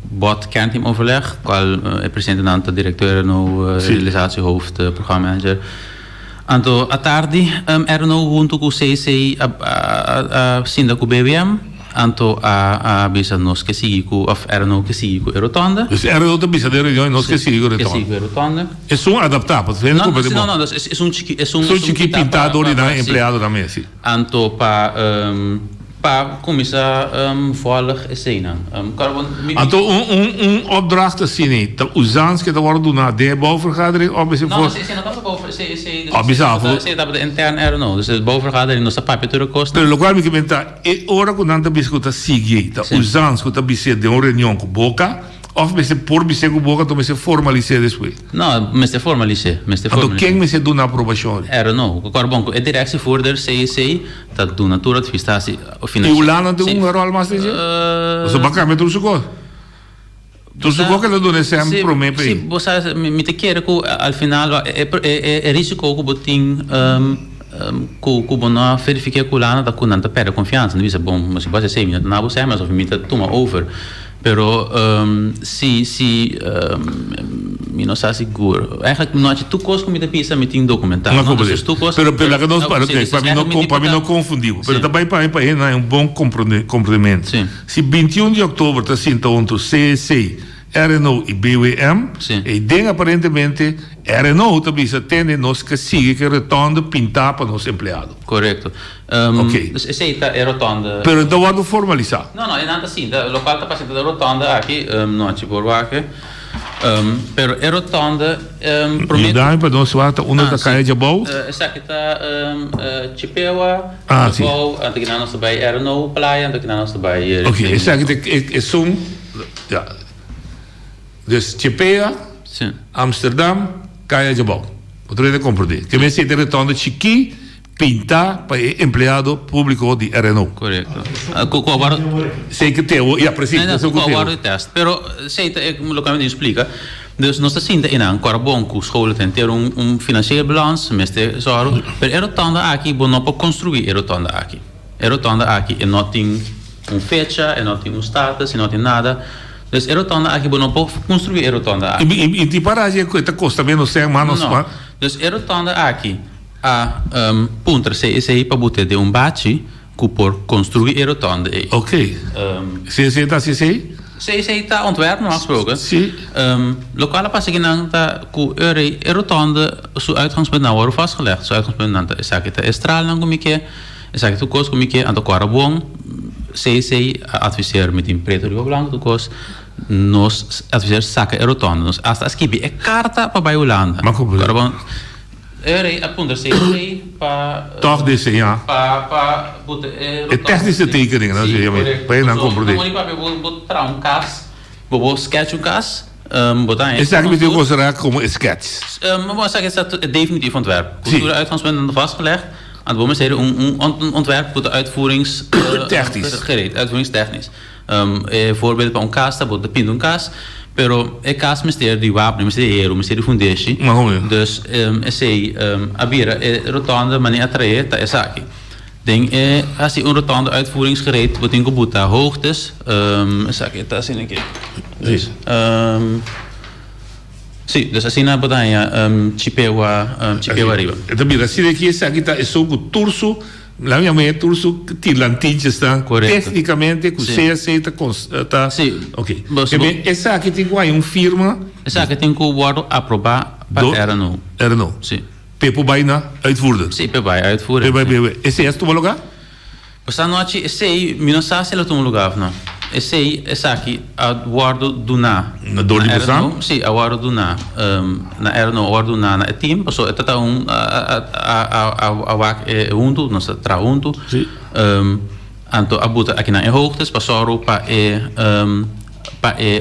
bot kernteam overleg qual president aan directeur realisatiehoofd programmamanager anto atardi RNO junto com CC sinda com BWM anto a bisa nos que sigue of RNO que sigue com Erotonde. Dus RNO de bisa de reunião nos que sigue com Erotonde. É só adaptado, não, é um chiqui pintado e não empregado da mesa. Anto pa começar volledig cena. Anto opdracht assim, de usans que worden doen na de bouwvergadering of is het voor? Ze hebben de interne RNO, dus de bouwvergadering nog een papje terugkost. Pero lo cual me comenta, ora con tanta biscuita sigue, de usans que ta bise de uma reunião com boca Of você por você com boca, então você formalize depois. Não, mas é formalize. Então quem você dá na aprovação? Era não. Agora bom, é diretievoerder CEC tá do natura advistatie E o lá não tem rol mais de você bacana met tudo isso. Tudo isso que ele dona sempre pro mim. Sim, você me te quer que al final é risco que botin que bona verificar que lá não tá perde confiança, não é bom, mas você sei, não você mas obviamente toma over. Pero se não está seguro. Eigenlijk não é tu coisa como te pisa me tem documentado. Não como isso. Pero que nós para mim não confundimos. Pero também para é um bom comprometimento. Se 21 de outubro está sendo onde CEC, RNO e BWM, e den aparentemente RNO também tem nós que sigue que retorna pintar para nosso empregado. Correto. Ok. Essa é rotonda. Pero então vamos formalizar. Não, é nada assim. O local está passando da rotonda aqui, não é tipo aqui. Pero é rotonda. E daí para nós volta onde está caia de bol. Essa aqui está Chipewa. Sim. Antes que nós bij RNO Playa, antes que nós bij. Ok. Essa aqui é som. Ja. Dus Chipea, Amsterdam, Caia de Bom. Outro dia compreender. Que você tem retorno de Chiqui, pintar para empregado público de Renault. Correto. Sei que tem, ja precies. Dat is ook wel de test. Pero sei que localmente explica. Dus nós está in een carbon que scholen ten ter financiële balans, meste zorg. Per erotanda aqui bono para construir erotanda aqui. Erotanda aqui é não tem fecha, é não tem status, é não tem nada. Dus erotanda aqui não pode construir erotanda aqui. E de paragem que custa menos 100 manos. Não. Dus erotanda aqui a punter se para botar de bate que por construir erotanda. Ok. Se está se está ontwerp normaal gesproken. Sim. Lokale passagieren dat erotanda zo uitgangspunt nou worden vastgelegd. Zo uitgangspunt dan is het estral dan kom ik is het toekomst kom ik aan de Quarabong. CC adviseer met een pretor belang toekomst. Nos adviseer zaken erotonda. Nos hasta esquibi e carta para Baiolanda. Maar kom Quarabong. Appunto CC pa. Toch deze ja. Pa bote. Het technische tekeningen dan zie je bij dan comprender. Não para botar cas. Bobo sketch cas. Botar. Is dat met u considerar como sketch? Maar zeg is dat definitief ontwerp. Cultuur uitgangspunten vastgelegd. Aan het moment zeiden een ontwerp voor de uitvoeringstechnisch. Voorbeeld bij een kaas, dat wordt de pinto een kaas. Pero é caso mister de wapen, mister de euro, mister de fundeshi. Dus esse abira rotonda mani atrae ta essa aqui. Ding as die rotonda uitvoeringsgereed wordt in gebuta hoogtes. Essa aqui tá assim aqui. Dus sim, dus assim na botanha Chipewa riba. Então mira, se aqui essa aqui tá é só o turso. La minha mãe é turso tilantinha está tecnicamente com CSC tá. Sim. Ok. Essa aqui tem uma firma. Essa aqui tem que o guardo aprovar para Renault. Renault. Sim. Pepo bijna uitvoerder. Sim, pepo bijna uitvoerder. Esse é tu lugar? Essa noite esse aí, não sei se ele tem lugar não. Esse aí, essa aqui, a guardo do na. Na dor de busão? Sim, a guardo do na. Na Renault, guardo na team. So, é tata a wak junto, nossa tra junto. Sim. Anto abuta aqui na hoogtes, passoro pa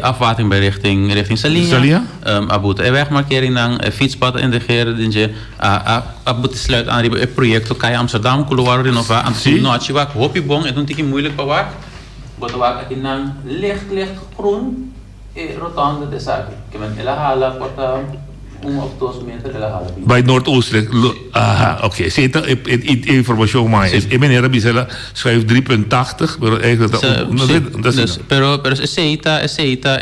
afwating bij richting Salinha. Abuta wegmarkering dan fietspad integreren dinje. Abuta sluit aan die project Kaya Amsterdam, Couloir Renova. Anto noatje wak hoppie bong en toen tiki moeilijk pa wak. Bota wak aqui na licht groen rotonda de saki. Que men ela hala porta 1 of 2 meter ela hala. Bij Noordoostelijk. Aha, oké. Zit er informatie maar is. Ik ben hier Bisela schrijft 3.80, maar eigenlijk dat is. Pero essa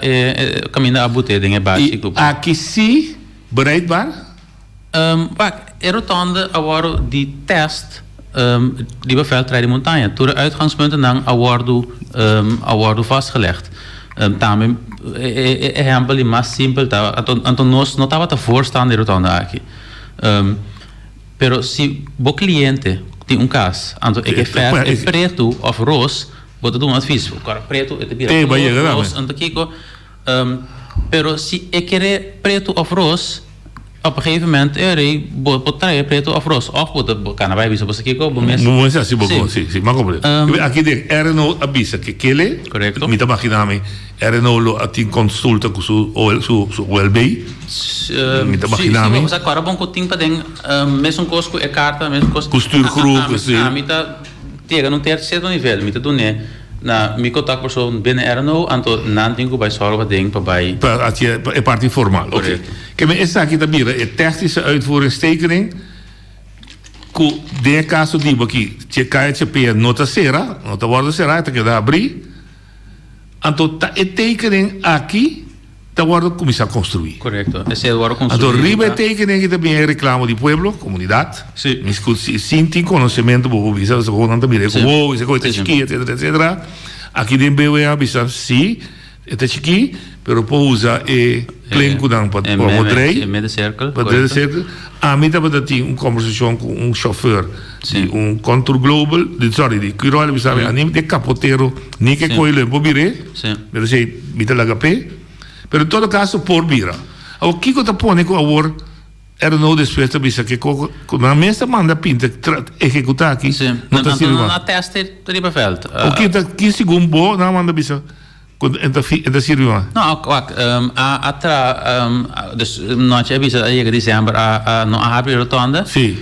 caminha a bote dingen baixo. Aqui sim bereidbaar. Wak rotonda awaro die test die beveldrijden de montagne. Door de uitgangspunten dan award vastgelegd. Daarmee exemplo mais simples, então nós não estava forçando a rotonda aqui. Pero se o cliente tem caso, então é preto ou rosa, bota um advies. Agora preto é de rosa, então kiko. Pero se é querer preto ou rosa, Op een gegeven moment trae preto of ros of bot canabis bisa bos kiko bomes. Não é assim, bom, sim, mas como aqui de RNO avisa que ele, correto. Mita imaginame, RNO lo atin consulta com su well-being. Mita imaginame. Sim, agora bom que tem para den mesmo cosco é carta, mesmo cosco. Costurgroep, sim. Mita tega no terceiro nível, mita do né. Na mi contact persoon binnen RNO, anto nanting bij zorgen ding bij. É parte informal. Oké. Kijk, maar is dat hier de technische uitvoeringstekening? Ku de caso die baki, je kan je per nota sera, nota worden sera, dat je daar abri. Anto ta e tekening aqui, ta worden commissar construir. Correcto. Esse worden construir. Anto ribe tekening que também é reclamo do pueblo, comunidade. Sim. Sem conhecimento, vou visar, você vou não também recuou, isso coisa chique, etc. Aqui dentro BWA bisa sim, é chique, pero pode usar clenco dan para modrei. Meio circle. Para circle. A mim também tem conversação com chauffeur, contour global, de Quirol, bisa a nem de capoteiro, nem que coile bobire. Sim. Pero sei, mita lagapé. Pero em todo caso, por vira. O que eu te põe com a hora, era no después de bisa que na mesa manda pinta executar aqui. Sim. Não está sendo na teste ribaveld. O que tá 15 segundos bom, não manda bisa. Enta sirva. Nou, wacht. Dus nós é bisa aí dezembro não abre rotonda. Sim.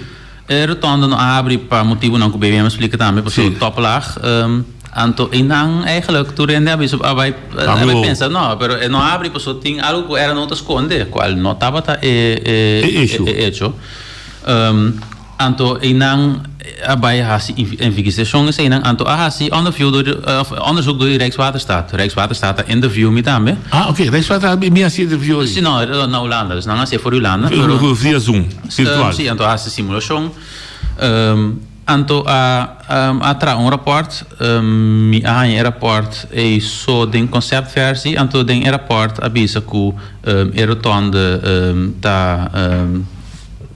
Rotonda não abre para motivo não que o BBM explica também, porque toplaag. Anto inang eigenlijk toen rende hebben ze bij pensa no pero no abre pues ting algo que era no te esconde cual no estaba hecho anto inang bij hasi investigatie is inang anto hasi onderzoek door de Rijkswaterstaat Rijkswaterstaat interview met hem oké Rijkswaterstaat bij mij interview dus na Holanda dus na se voor Holanda via Zoom virtual sim anto hasi simulação anto tra rapport mi rapport e so den conceptversie anto den rapport abisa ku rotonde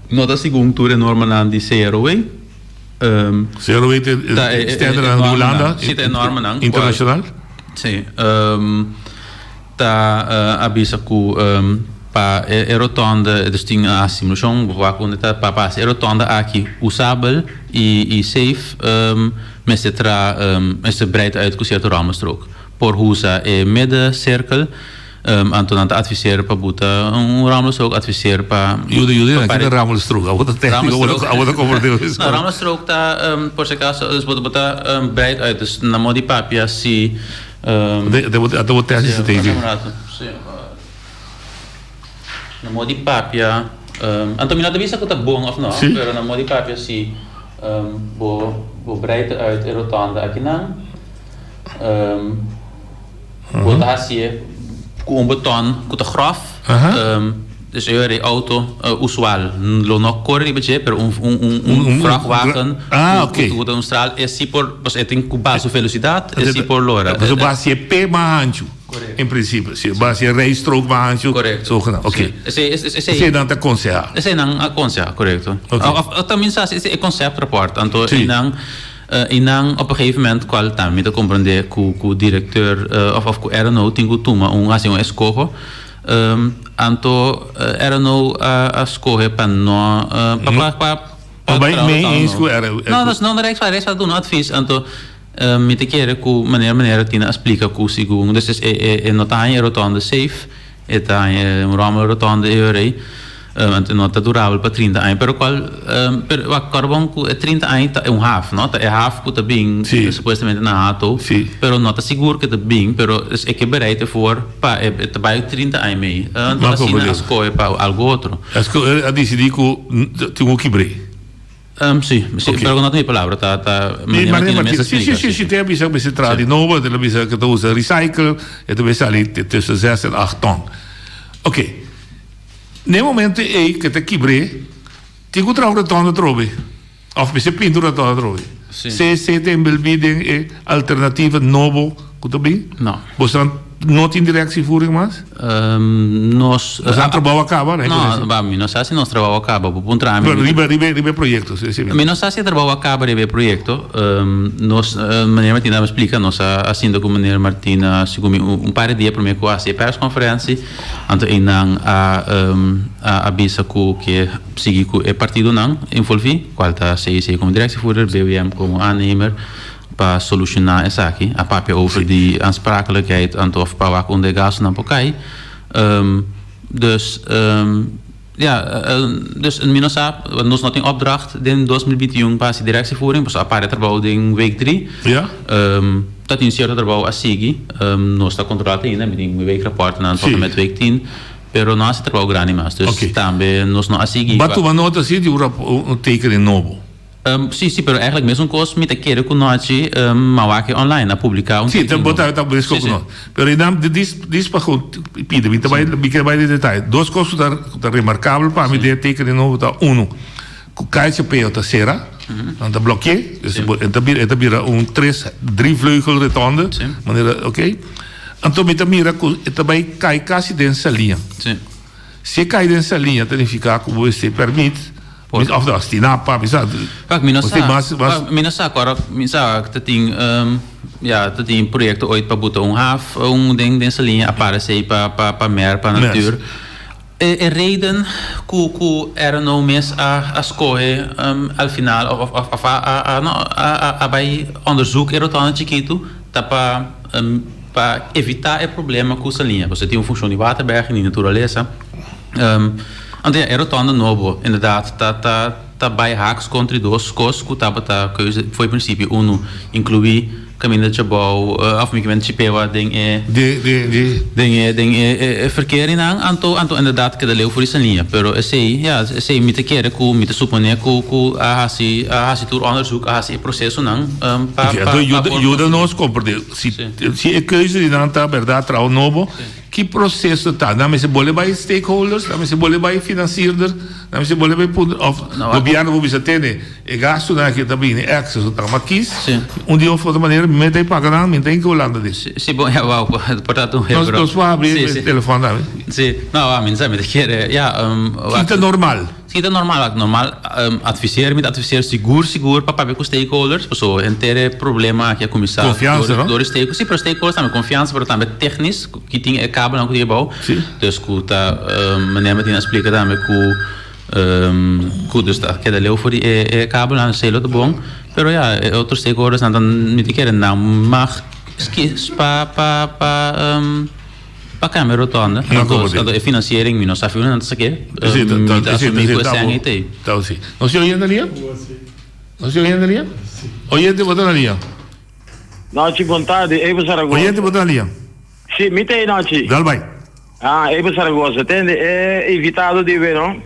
nota segundur enorme di CROE CROE steden aan Holanda internationaal sì abisa ku pa rotonde dus ting a simulação waar kon het pa rotonde aqui usabel e safe met se breed uitgezeerde ramenstrook por husa middencirkel Anton adviseren pa buta ramenstrook adviseren pa jullie aqui ramenstrook wat het comporteel is ramenstrook ta por si acaso dus buta breed uit dus na modi papia si dat wordt technische tegen na modi papia anto minado bisa ko ta buong of no pero na modi papia si bo breedte uit rotonde aqui nan bo tasie com beton com ta graf dus de auto usual lo no corre beetje per vrachtwagen com um straal é si por pues é tem com base velocidade é si por lora dus base p mais ancho em princípio se base rijstrook mais ancho zogenaamd oké esse dan te aconselhar esse não aconselhar correto também sabe esse concept rapport anto inang op een gegeven moment qual também te compreender com diretor of com RNO tinha toma assim escogo anto RNO a escorrer para no não de Rijkswaterstaat doen advies anto met de keren ku meneer tina explica ku sigung dus is notaai rotonde safe etaai ramen rotonde eure want nota durable para 30 anos pero qual pero carbon ku 30 anos é half no é half ku tá bem supostamente na ato pero nota seguro que tá bem pero é que bereid voor pa é bij 30 anos mee então assim as coisas para algo outro acho que a decidir ku tinha que bre sì, però non ho la parola, sì, te bisa bisa tra di nuovo, te bisa che tu usa recycle e tu bisa lì tussen 6 en 8 ton. Oké. Nel momento che te kibre, ti ku trouwde ton trobi. Of bisa pintura ton trobi. Se te in belbiding e alternative novo, ku to bi? No. Bostan Not in directievoering, mas? Nós... Nós trabalhamos a cabo, né? Não, nós assim nós trabalhamos a cabo. Ribe projetos. Nós assim trabalhamos a cabo ribe projeto. Nós, maneira Martina me explica, nós assim com maneira Martina, segundo par de dias para mim com a press-conferência, anto inang a avisa que sigue é partido não envolvi, qual tá sei como directievoerder, BWM como aannemer. Para solucionar essa aqui, a papel over die aansprakelijkheid aan of para waar onder gas naar Pokai. Dus in Minosa, nós não tem opdracht in 2021 para a directievoering, mas a parte trabalho em week 3. Ja. Dat in certo trabalho a seguir, nós está controlado ainda, met een week rapport na tot met week 10. Pero nós trabalho grande mais, dus também nós não a seguir. Mas tu não está assim de teken in Novo. Sim, pero eigenlijk mesmo coisa me querer com nós, mas aqui online a publicar Sim, então botar tá bem com nós. Pero ainda diz para pide, me também vai de detalhe. Duas coisas tá remarcável para me de teken in Novo tá o kaartje peo tá será, dan tá bloqueio, então vira drie-vleugel rotonde, maneira, ok? Então me mira também cai quase dentro da linha. Sim. Se cai dentro da linha, significa que você permite of dat stinapa, kijk, minasa agora, dat tem project ooit para botar haaf, ding dessa linha aparece para mer, para natuur. Reden que era não mes a escolher al final of bij onderzoek er dan chiquito, para evitar o problema com essa linha. Você tem função de waterberging in natureza. É rotonde novo, inderdaad, tá bij haaks contra duas coisas que tá keuze foi princípio incluir caminho de chabau of me de chipewa ding verkeer in anto inderdaad que leu voor essa linha, pero sei me te querer que me te suponer que a hasi tour onderzoek a hasi processo não ajuda nós compreender se é keuze de não tá verdade trau novo. Que processo tá? Não se bolhe by stakeholders, não se bolhe by financierders, não se bolhe by governo vou ter e gasto na que também é access tá mas quis dia of outra maneira me tem pagar me tem que Holanda disso. Sim, bom, wow, portanto nós vamos abrir o telefone lá. Sim, não, a mim sabe de que é normal. Sim, é normal adviseer seguro para ver com stakeholders, pessoa inteiro problema que a comissão door stakeholders, sim, para stakeholders também confiança, mas também técnico que tem cabo não que bom. Dus que tá maneira Martina explica também que dus tá que leu voor die cabo lá sei lá bom, pero outros stakeholders não me querem não, mas para câmera rotonda, então é financiering, não sabe não sei que. Tá sim. Não se ouvindo ali? Não se ouvindo ali? Oyente botou na linha. Noite, boa tarde, Eva Zaragoza. Oyente botou na linha. Sim, me tem noite. Dal vai. Eva Zaragoza, entende? É evitado de ver, não?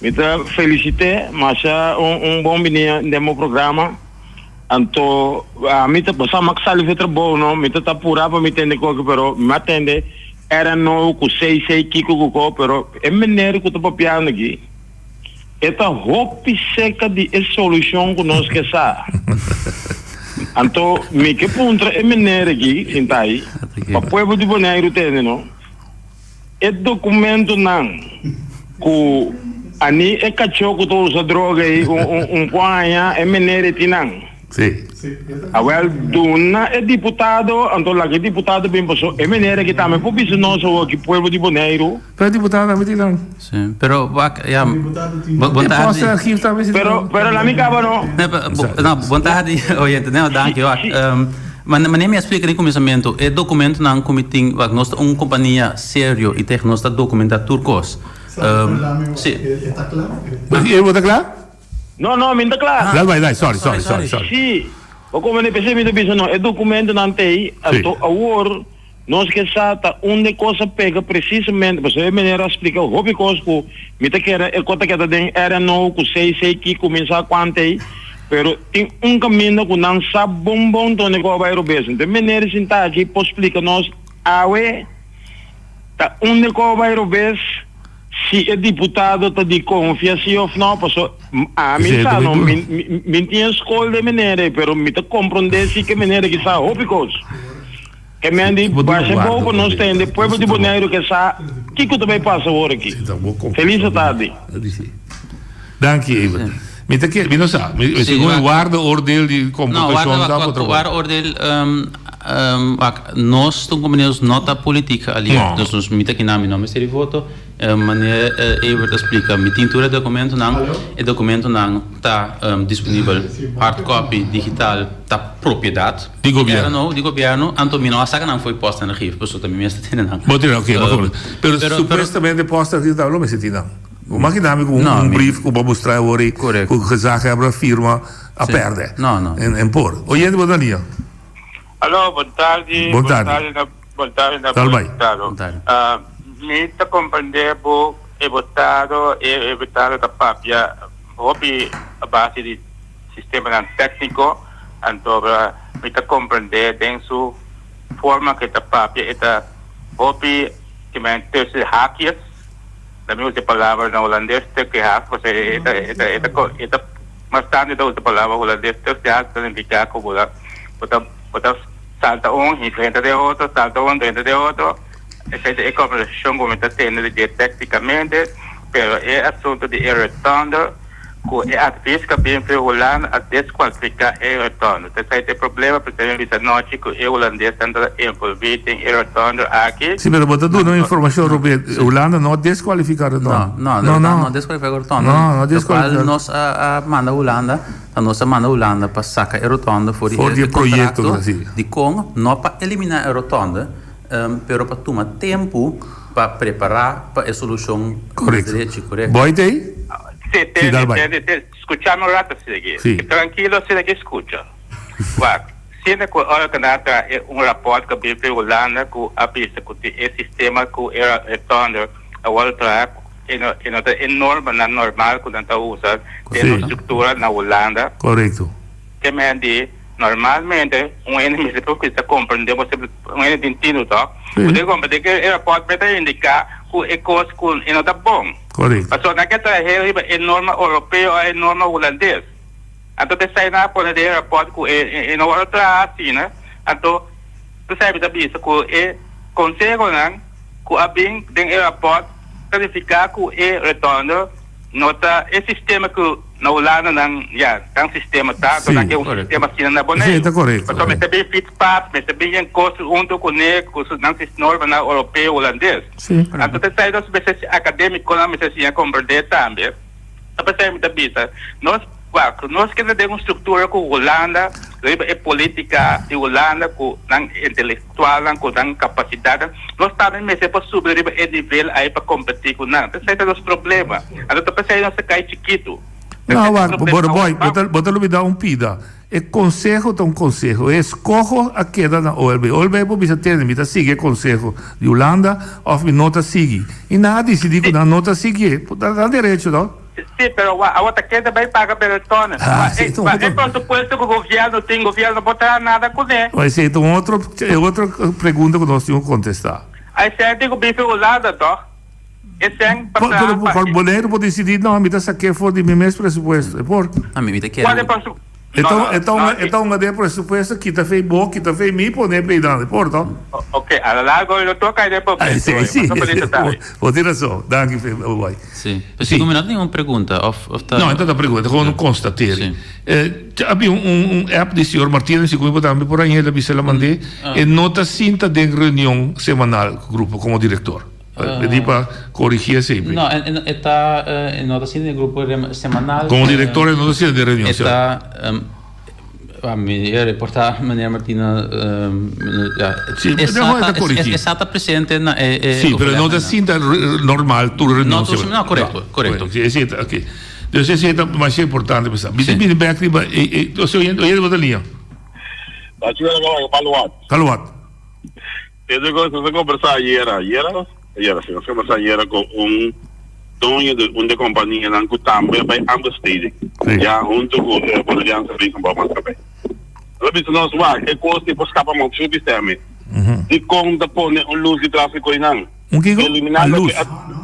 Me te felicité, mas bom menino no meu programa. Então, a mim te passar mais salve trabalho, não? Me te apurava para me entender coisa, pero me atende. Era não com sei Kiko Coco, pero é maneiro que eu estou papiando aqui. Esta roupa seca de solução que nós queremos. Então, me que ponto é maneiro aqui, sentai, para o povo de Bonaire, entende, não? É documento não, que ani é cachorro que todos a droga aí, panha, é maneiro de não. Sim. Well, Duna é deputado, então lá que deputado bem passou, é maneira que também por isso nós aqui povo de Bonaire. Para deputado também não. Sim, pero boa tarde. Pero lá me acaba não. Não, boa tarde, oyente, não, danke. Mas nem me explica no começamento, é documento não comitim, nós companhia sério e tem nós documentar turcos. Sim. Está claro? Está claro? Não, me está claro. Vai, sorry. Sim, como eu pensei, é documento não tem, então agora nós que sabe onde coisa pega precisamente, mas é maneira explicar o hobby coisa que me te quer é conta que era não que sei que começar quanto aí, pero tem caminho que não sabe bom onde que vai roubar, então maneira sentar aqui para explicar nós awe tá onde que vai roubar. Se é deputado está de confiança ou não, porque a mim está não, me tinha escolha de maneira, pero me te compreender se que maneira que está óbvio. Que me andi, baixa pouco, não tem, depois de Bonaire que sa, que também passa agora aqui. Feliz tarde. Dank je even. Met de keer, wie sa, segundo waardeoordeel die competition da potro. Waardeoordeel nós temos nota política ali. Dus ons mita que nami não me seria voto. Meneer Evert explica, mi tintura documento não, e documento não está disponível hard copy digital da propriedade. Di governo. Di governo, Antomino a saga não foi posta na RIF, pessoa também me está tendo não. Bom, ok, pero supostamente posta aqui da não me senti não. Mag je namelijk een brief op mostrar hoor hoe gezag hebben firma a perde. No. En por. Oyente boa tarde. Alô, boa tarde. Boa tarde. Boa tarde. Boa tarde. Me ta compreender e votado da papia hobby a base de sistema técnico antora me ta compreender dentro forma que ta papia eta hobby que me interessa hackers. Também usa a palavra na holandês, que hack, você bastante da usa a palavra holandês, que hack significa que você salta e frente de outro, salta frente de outro. Essa é a conversação que está tendo tecnicamente, mas é assunto de error thunder, que é a risca bem para o Holanda a desqualificar error thunder. Esse é o problema, por exemplo, essa noite que o holandês está envolvido em error thunder aqui. Sim, mas você dá uma informação sobre Holanda não desqualificar o thunder. Não desqualificar o thunder. Não desqualificar. Nós manda Holanda, nós manda Holanda para sacar error thunder for die projeto de com não para eliminar error thunder. Pero para tomar tempo para preparar para a solução correta. Boa ideia? Escuchamos um rato seguir. Tranquilo, se que escuta. Se a hora que nada é rapport que bem para Holanda que a pista que o sistema que era retorno a outra é norma na normal que nós usa tem uma estrutura na Holanda. Correto. Que me andi normalmente enemy se compreende você enemy intino tá você compreende que era pode indicar que é coisa que não tá bom correto mas só naquela é norma europeu é norma holandês então você sai na por era pode que é na outra assim né então você sabe da bisa que é conselho não que a bem den airport verificar que é retorno nota esse sistema que na Holanda não tem sistema tá então aqui um sistema assim na Bonaire está correto então mas também fit pass mas também em custo junto com ele com não se norma na europeu holandês então você sai dos vezes acadêmico não mas assim a compreender também então você me dá nós queremos ter uma estrutura com Holanda é política de Holanda com intelectual com capacidade nós também mas é para subir é nível aí para competir com não então é os problemas então você não se cai chiquito. Não, boy, bota me dar pida. É conselho tá conselho. Escojo a queda na OLB. OLB precisa ter, me sigue conselho de Holanda, ou me nota sigue. E nada decidir que na nota sigue. Dá direito, não? Sim, pero a outra queda vai pagar pela tona. É por suposto que o governo botar nada com ele. Mas então outra pergunta que nós temos que contestar. Aí você tem que vir Holanda, tá? Por Bonaire pode decidir, não, me dá saque fora de meu mesmo presupuesto. É por? A mim me quer. Então uma de presupuesto que tá feio bom, que tá feio me poner peidando, é por, tá? Ok, a largo eu tô caindo por. Sim. Vou ter razão. Danke, boy. Sim. Sim. Não nenhuma pergunta. Não, então a pergunta, como constatei. Havia app de senhor Martínez, que eu também por aí, ele se la mandei, e nota cinta de reunião semanal, grupo, como diretor. Pedí para corregir sempre. No, está en notación del grupo semanal. Como director en notación de reunión. Está a mi reportar María Martina. Sí, está presente en. Sí, pero no te sientas normal tu reunión. No, correcto. Sí, okay. Entonces, esse é mais importante pensar. Você viene bem aqui, eu estou oyendo outra linha. Caluat. Eu vou conversar ayer, nós conversamos ayer com dono de uma companhia que também vai ambesteden. Ja, junto com a Aliança Rijnbouw Maatschappij. We weten ons waar, que kost voor escapamento subsistema. Die komt te ponen een luz de tráfico in aan. Eliminar luz.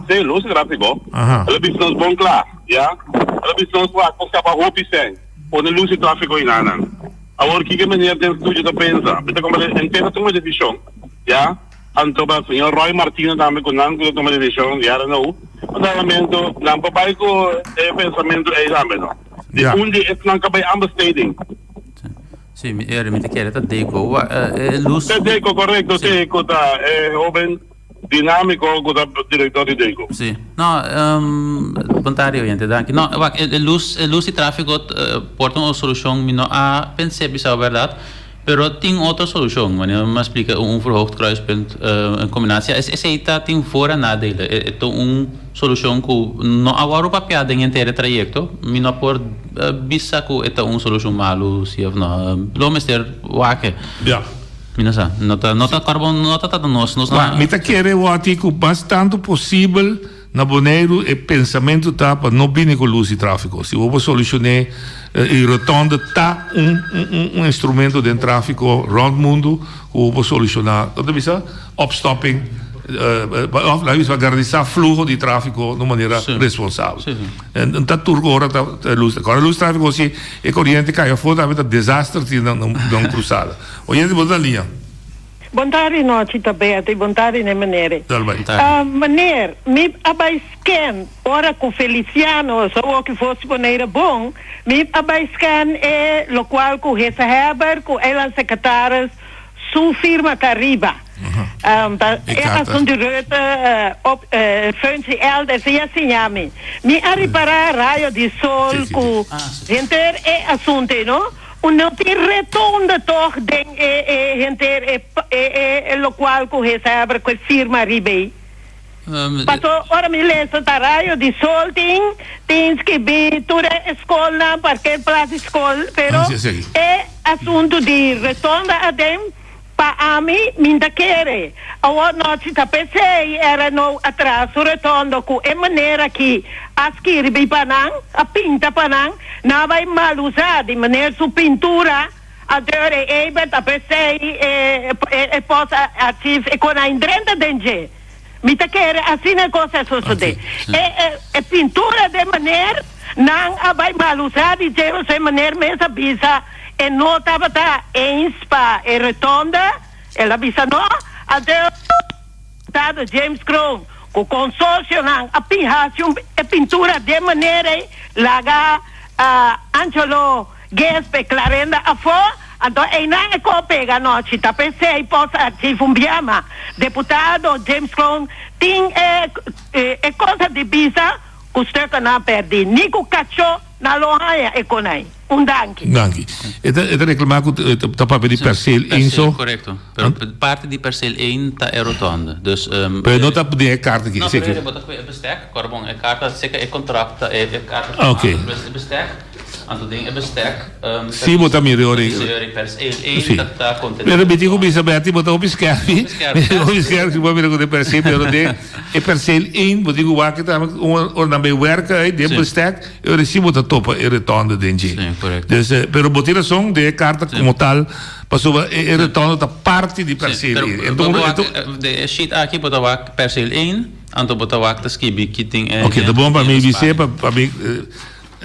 Sim, luz de tráfico. We weten ons bom klaar, ja. We weten ons waar, voor escapar roupa sem, ponen luz de tráfico in aan. Ahora que meneer tem que tu pensa. Bita como entenda tu uma decisão, já? Anto ba senhor Roy Martino também com não que toma decisão, já não. O parlamento não papai com pensamento é também não. De onde é que não cabe ambesteding. Sim, era me quer tá deco. Luz. Deco correto, deco tá jovem dinâmico com o diretor de deco. Sim. Não, voluntário gente, danke. Não, luz e tráfego portam uma solução, não a pensei bisa verdade. Pero tem outra solução, mano. Me explica verhoogd kruispunt in combinatie. Essa aí tem fora nadelen. É uma solução que não agora o papel de inteiro trajecto, mas não por bisa que é uma solução malu, se não. Lo mester wake. Ja. Minasa, nota carbono, nota tá nós. Mas me tá querendo o artigo bastante possível na Bonaire e pensamento tá para não vir com luz e tráfego. Se eu solucionar e rotonda tá instrumento de tráfego rond mundo, eu vou solucionar. Dat is opstopping, of vai garantizar fluxo de tráfego de maneira responsável. En dat turco ora luz. Agora luz tráfego se é corrente cai fora, é desastre se não cruzada. Hoje botar linha. Bontari noite também, tem bontari na maneira. Maneira, me abaiscan, ora com Feliciano, só que fosse maneira bom, me abaiscan é lo qual com essa Heber, com ela secretárias, sua firma Cariba. É assunto de rota, functie elders, e assim chama. Me a reparar raio de sol, com gente é assunto, não? Não tem retorno toch den lo qual com recebe com firma Ribei. Passou ora me lesa taraio de sol tem que be toda escola porque plaza escola, pero é assunto de retorno a dem pa ami minda quere. Agora nós está pensei era no atraso retorno com é maneira que as que Ribei panang a pinta panang não vai mal usar de maneira sua pintura a deur é a pensei possa ativar e com a indrenta denge me tá quer assim a coisa suceder é pintura de maneira não vai mal usar de jeito maneira mesmo bisa e não tava tá inspa e retonda ela bisa não a deur dado James Crown com consórcio não a pintura de maneira laga Angelo Gespe Clarenda a fora então é não é copega noite tá pensei possa ativar biama deputado James Crown tem é coisa de bisa custa que não perdi Nico Cacho na loja é conai danke. Eta reclamar que o papel de perceel 1 zo. Correcto. Parte di perceel 1 é rotonda. Dus pero não tá poder kaart aqui, zeker. Não, mas é bestek, carbon é carta, zeker é contract, é carta. Okay. Bestek. Anto ding é bestek. Sim, botar melhor aí. Perceel 1 tá contendo. Pero biti ko bisa bati botar o piscari. O piscari que vai ver com o perceel, pero de é perceel 1, botar o waak tá or na bem werka aí, de bestek, eu recebo da topa e retonda denji. Dus, pero botar som de carta como tal, passou e retorno da parte de perceel. Então, de sheet aqui botar o perceel 1, anto botar o tá skibi kitting. Ok, tá bom para mim, você para mim.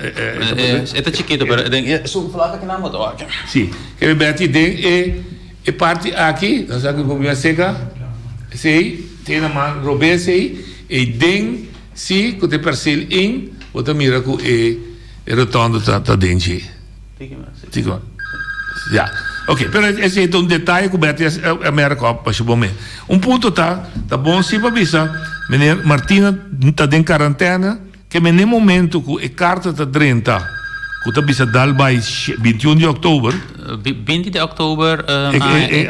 É chiquito, pero é só falar que não botar aqui. Sim, que beti den e parte aqui, nós aqui vamos seca, sei, tem na mão robe sei e den se que te perceel 1, botar mira com e retorno tá denji. Dico. Ja. Ok, pero esse é um detalhe que o Betty é América para o momento. Ponto tá bom se para bisa, menina Martina tá em quarentena, que no momento que a carta tá 30, que tá bisa dal by 21 de outubro. 20 de oktober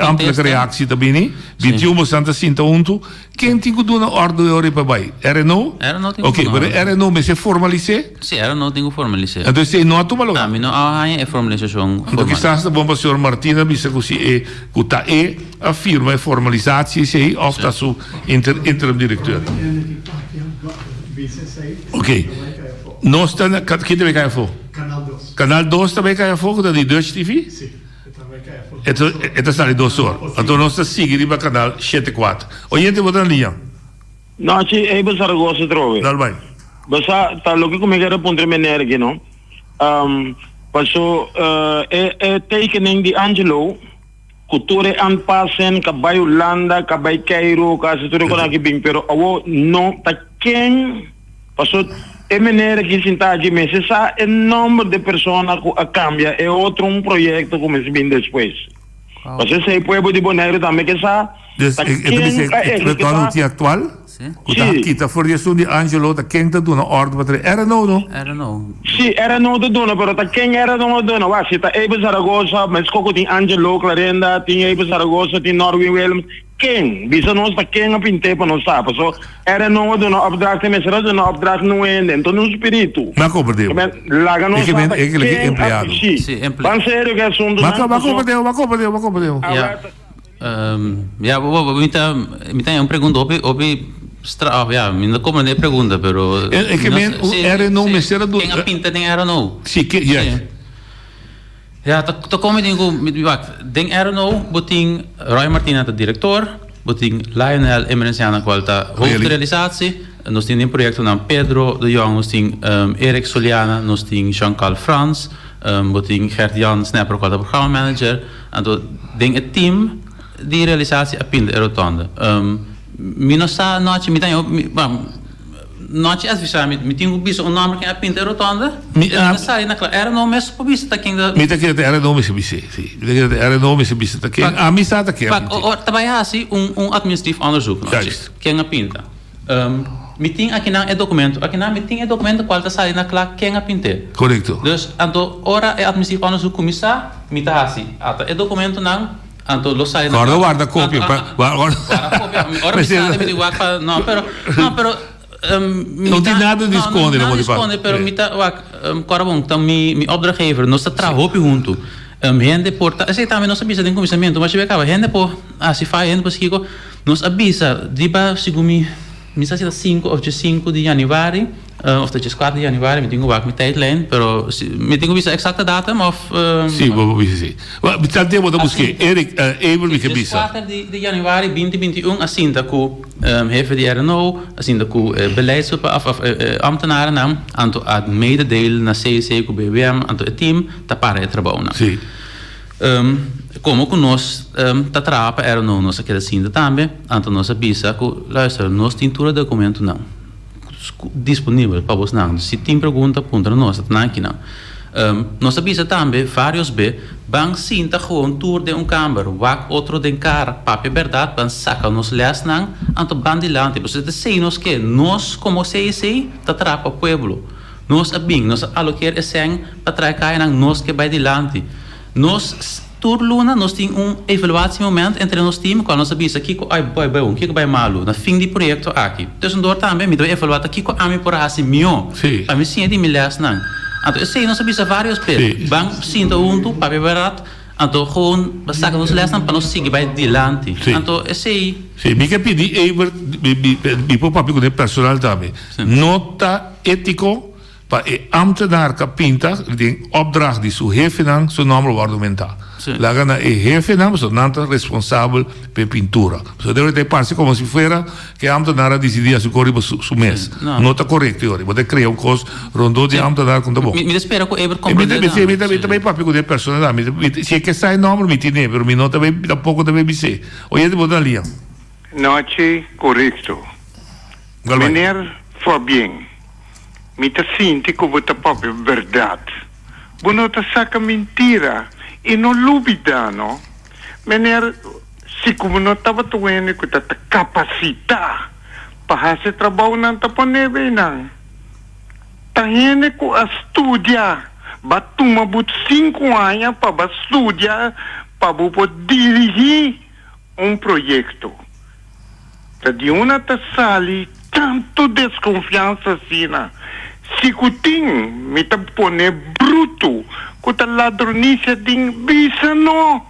ampla reactie da bini 21 Santa Sinta unto quem tem que dar ordem de hora para vai era não ok mas era não mas se formalize sim era não tenho formalize então se não tu malo não é formalização então que está bom para o senhor Martina bisa que se que tá a firma formalizatie se of tá su interim diretor ok nós está que deve cair for Canal 2 também cai a fogo da Dutch TV? Sim, também cai a fogo. Então está ali 2 horas. Então nós estamos seguindo para o canal 74. Oyente, botar na linha. Não, se é para Saragossa, trove. Dá bem. Basta, tá logo como é que era ponto de meneer aqui, não? Paso, tekening di Angelo, cultura aanpassen, kabay Holanda, kabay Cairo, kasi tuloy ko nakibing, pero awo, no, taken, paso, maneira que se está de meses, sa número de pessoas a cambia, é outro projeto como se vem depois. Paso, se o povo de Bonaire também que sa, taken, atual? Sim. Kita voor je zoon die Angelo, dat ken te doen, orde wat er era no. Sim, era no te doen, pero dat ken era no te doen. Waar zit er even Zaragoza, met Coco die Angelo, Clarenda, die even Zaragoza, die Norway Williams, ken. Bisa nos dat ken op in tempo no sabe. So era no te doen, opdracht met z'n doen, opdracht no en então no espírito. Maar kom deel. Laga no sabe. Ik empleado. Sim, van sério que assunto. Maar kom deel. Ja. Ja, me tem pergunta ainda como nem pergunta, pero é que era não me será do quem a pinta tem era não. Sim, que ja, tá como digo, den era não, boting Roy Martina de diretor, boting Lionel Emerenciana qualta hoofdrealisatie, nós tem um projeto na Pedro de Jong, nós tem Erik Soliana, nós tem Jean-Carl Frans, boting Gert Jan Snapper qualta programma manager, então den het team die realisatie a pinta é rotonda. Minosa noite me tem noite as visar me tem biso um nome que a pinta rotonda na sala na era não mesmo por biso tá quem da me tá que era não mesmo biso sim era não mesmo biso tá quem a missa tá quem trabalhar assim administrativo onderzoek quem a pinta me tem aqui na documento aqui na me tem documento qual tá sala na clara quem a pinta correto dus então ora é administrativo onderzoek commissar me tá assim é documento não Anto lo sai. Guarda copia. Ora mi sa mi dico no però non ti nada di escondere, non esconde, però mi ta bom, então mi opdrachtgever nós está trabalhando junto. Gente porta, sei também nós avisa de comissamento, mas acaba gente por se faz gente por que nós avisa diba segumi mi sa 5 of 5 de januari of dat is 4 de januari, met dingen met tijdlijn, pero met dingen wist exacte datum of sim, vou ver. Mas tá tempo da busca. Erik, even me que bisa. 4 de januari 2021 assim da ku heeft die RNO, assim da ku beleids of ambtenaren naam anto ad mededelen na CC ku BWM anto het team ta para trabalhar. Sim. Como que nós tá trapa RNO nós aquela assim da também, anto nós avisa ku luister, nós tintura documento não. Disponível para você não. Se tem pergunta, ponta nós tá aqui não. Nós avisa também vários bang sinta gewoon tour de câmara, wak outro de cara, papi verdade, ban saca nos les não, anto bandilante, você te sei nós que nós como sei tá trapa pueblo. Nós abing, nós alocar esse para trazer não nós que vai dilante. Nós Tour Luna, nós temos evaluatie moment entre nós time, quando nós sabemos aqui que ai bom, que vai malu, na fim de projeto aqui. Então door também me deu evaluar aqui que a mim por assim mio. A mim sim de milhares não. Então sei nós sabemos vários pés. Bang sinta junto, para barato. Então gewoon basta nos lesson para nós seguir vai dilante. Então sei. Sim, me quer pedir even me pôr papi com o personal também. Nota ético para ambtenaar kapinta die opdracht die zo heeft gedaan, zo normaal wordt aumentar. Laga na heeft gedaan, zo nanta responsabel per pintura. Zo deve ter parse como se fuera que ambtenaar decidia su corribo su mes. Nota correcto ora, você cria coisa rondo de ambtenaar com bom. Me espera que ever compreender. Me também papi com o personal, se é que sai normal me tiene, pero me nota bem pouco também me sei. Oye, de botar ali. Noite correcto. Meneer Fabian. Mita sinti que vota própria verdade. Bonota saca mentira e não lubida, não? Meneer, se como não estava doendo, que tá capacitar para fazer trabalho não tá ponendo não. Tá hene que estudar, batuma but 5 anos para estudar, para poder dirigir projeto. Tá de uma tá sali tanto desconfiança assim, não? Se kuting me tá pone bruto, que tá ladronice ding bisa no,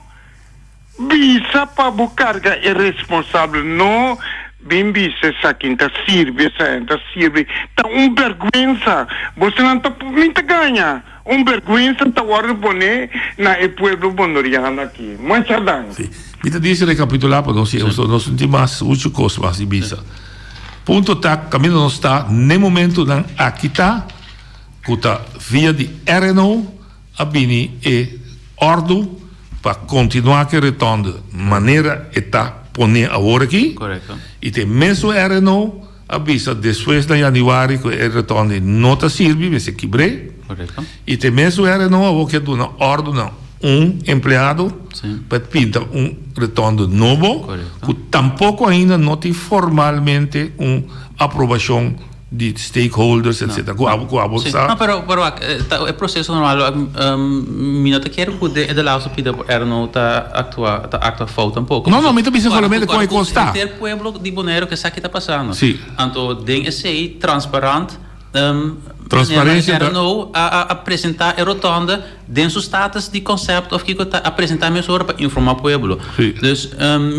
bisa para bucarga é responsável no, bem bisa sa quinta sirve, tá vergüenza, você não tá me tá ganha, vergüenza tá hora pone na el pueblo bondoriano aqui, muita dança. Sim, me tá disse recapitular para nós últimas 8 coisas de bisa. Ponto tá, caminho não está, nem momento não aqui tá, que tá via de RNO, abini e ordo para continuar que retorno maneira eta poner agora aqui. Correto. E tem mesmo RNO avisa depois de januário que o retorno não está servindo, vai se quebre. Correto. E tem mesmo RNO que do na ordo não empregado para pintar retorno novo, que tampouco ainda não tem formalmente aprovação de stakeholders, etc. No, pero é processo normal. Minha te quero que de lá supida era não tá actua falta um pouco. Não, me precisa solamente com costar. Ter pueblo de Bonaire que sabe que está passando. Sim. Então, tem esse transparente. Transparência era não a apresentar a rotonda dentro do status de conceito of que está apresentar mesmo para informar o pueblo. Dus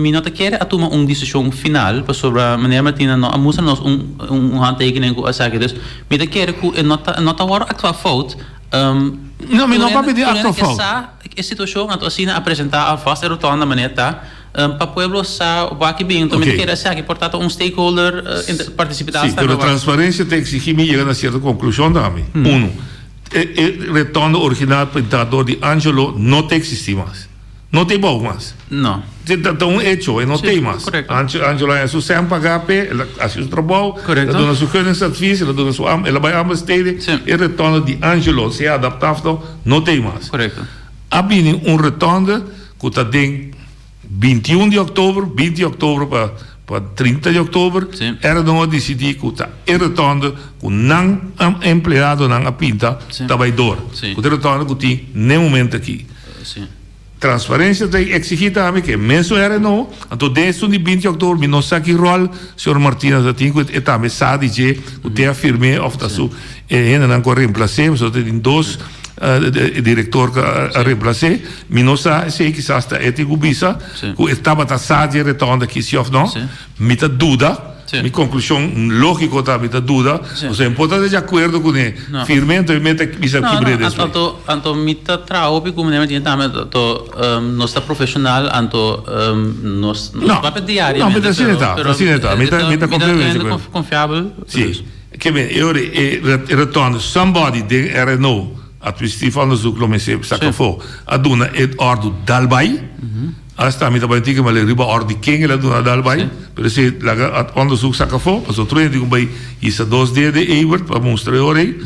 minha te quero a tomar decisão final para sobre a maneira Martina não amusa nós handtekening com a saque. Dus minha te quero que nota agora actuar fout. Não, me não pode pedir actuar fout. A situação então assim apresentar a fasta rotonda maneira tá para o pueblo sa o aqui bem então me quer saque portanto stakeholder participar. Sim, pero a transparência tem que exigir me chegar a certa conclusão também. O retorno original pintador de Angelo não tem existir mais. Não tem bom mais. Não. Está um hecho e não tem mais. Angelo é seu sem pagar ela faz o trabalho, ela dá seu kennisadvies, ela dá sua ela vai ambesteden. O retorno de Angelo se adaptado não tem mais. Correto. Abini retorno que está dentro 21 de outubro, 20 de outubro para 30 de outubro, era não decidir que o retorno que não empregado não a pinta trabalhador. O retorno que tem nenhum momento aqui. Transparência tem que exigir também que mesmo era não, então desde de 20 de outubro, não sei que rol, senhor Martínez da tem que também sabe que o te afirme of da su ainda não corre reemplacer, só tem dois diretor a reemplacer, mas não sei que está ético bisa, que estava taxado de retorno aqui se ou não, me tá dúvida. Mi conclusão lógica também da dúvida, ou seja, importante de acordo com ele, firmamente e mente que bisa quebre depois. Então me tá trabalho como nem tinha também, nossa profissional, então nos papel diário. Não, mas assim está, me tá confiável. Sim, que bem, eu retorno somebody de RNO. Atwistie van de zoek, lo me se saca fo. Aduna et ordo dalbai. Hasta mi tabai tika male riba ordi king la duna dalbai. Pero se laga at onderzoek saca fo. Paso troi digo bai isa 2 de Ewert pa monstreore.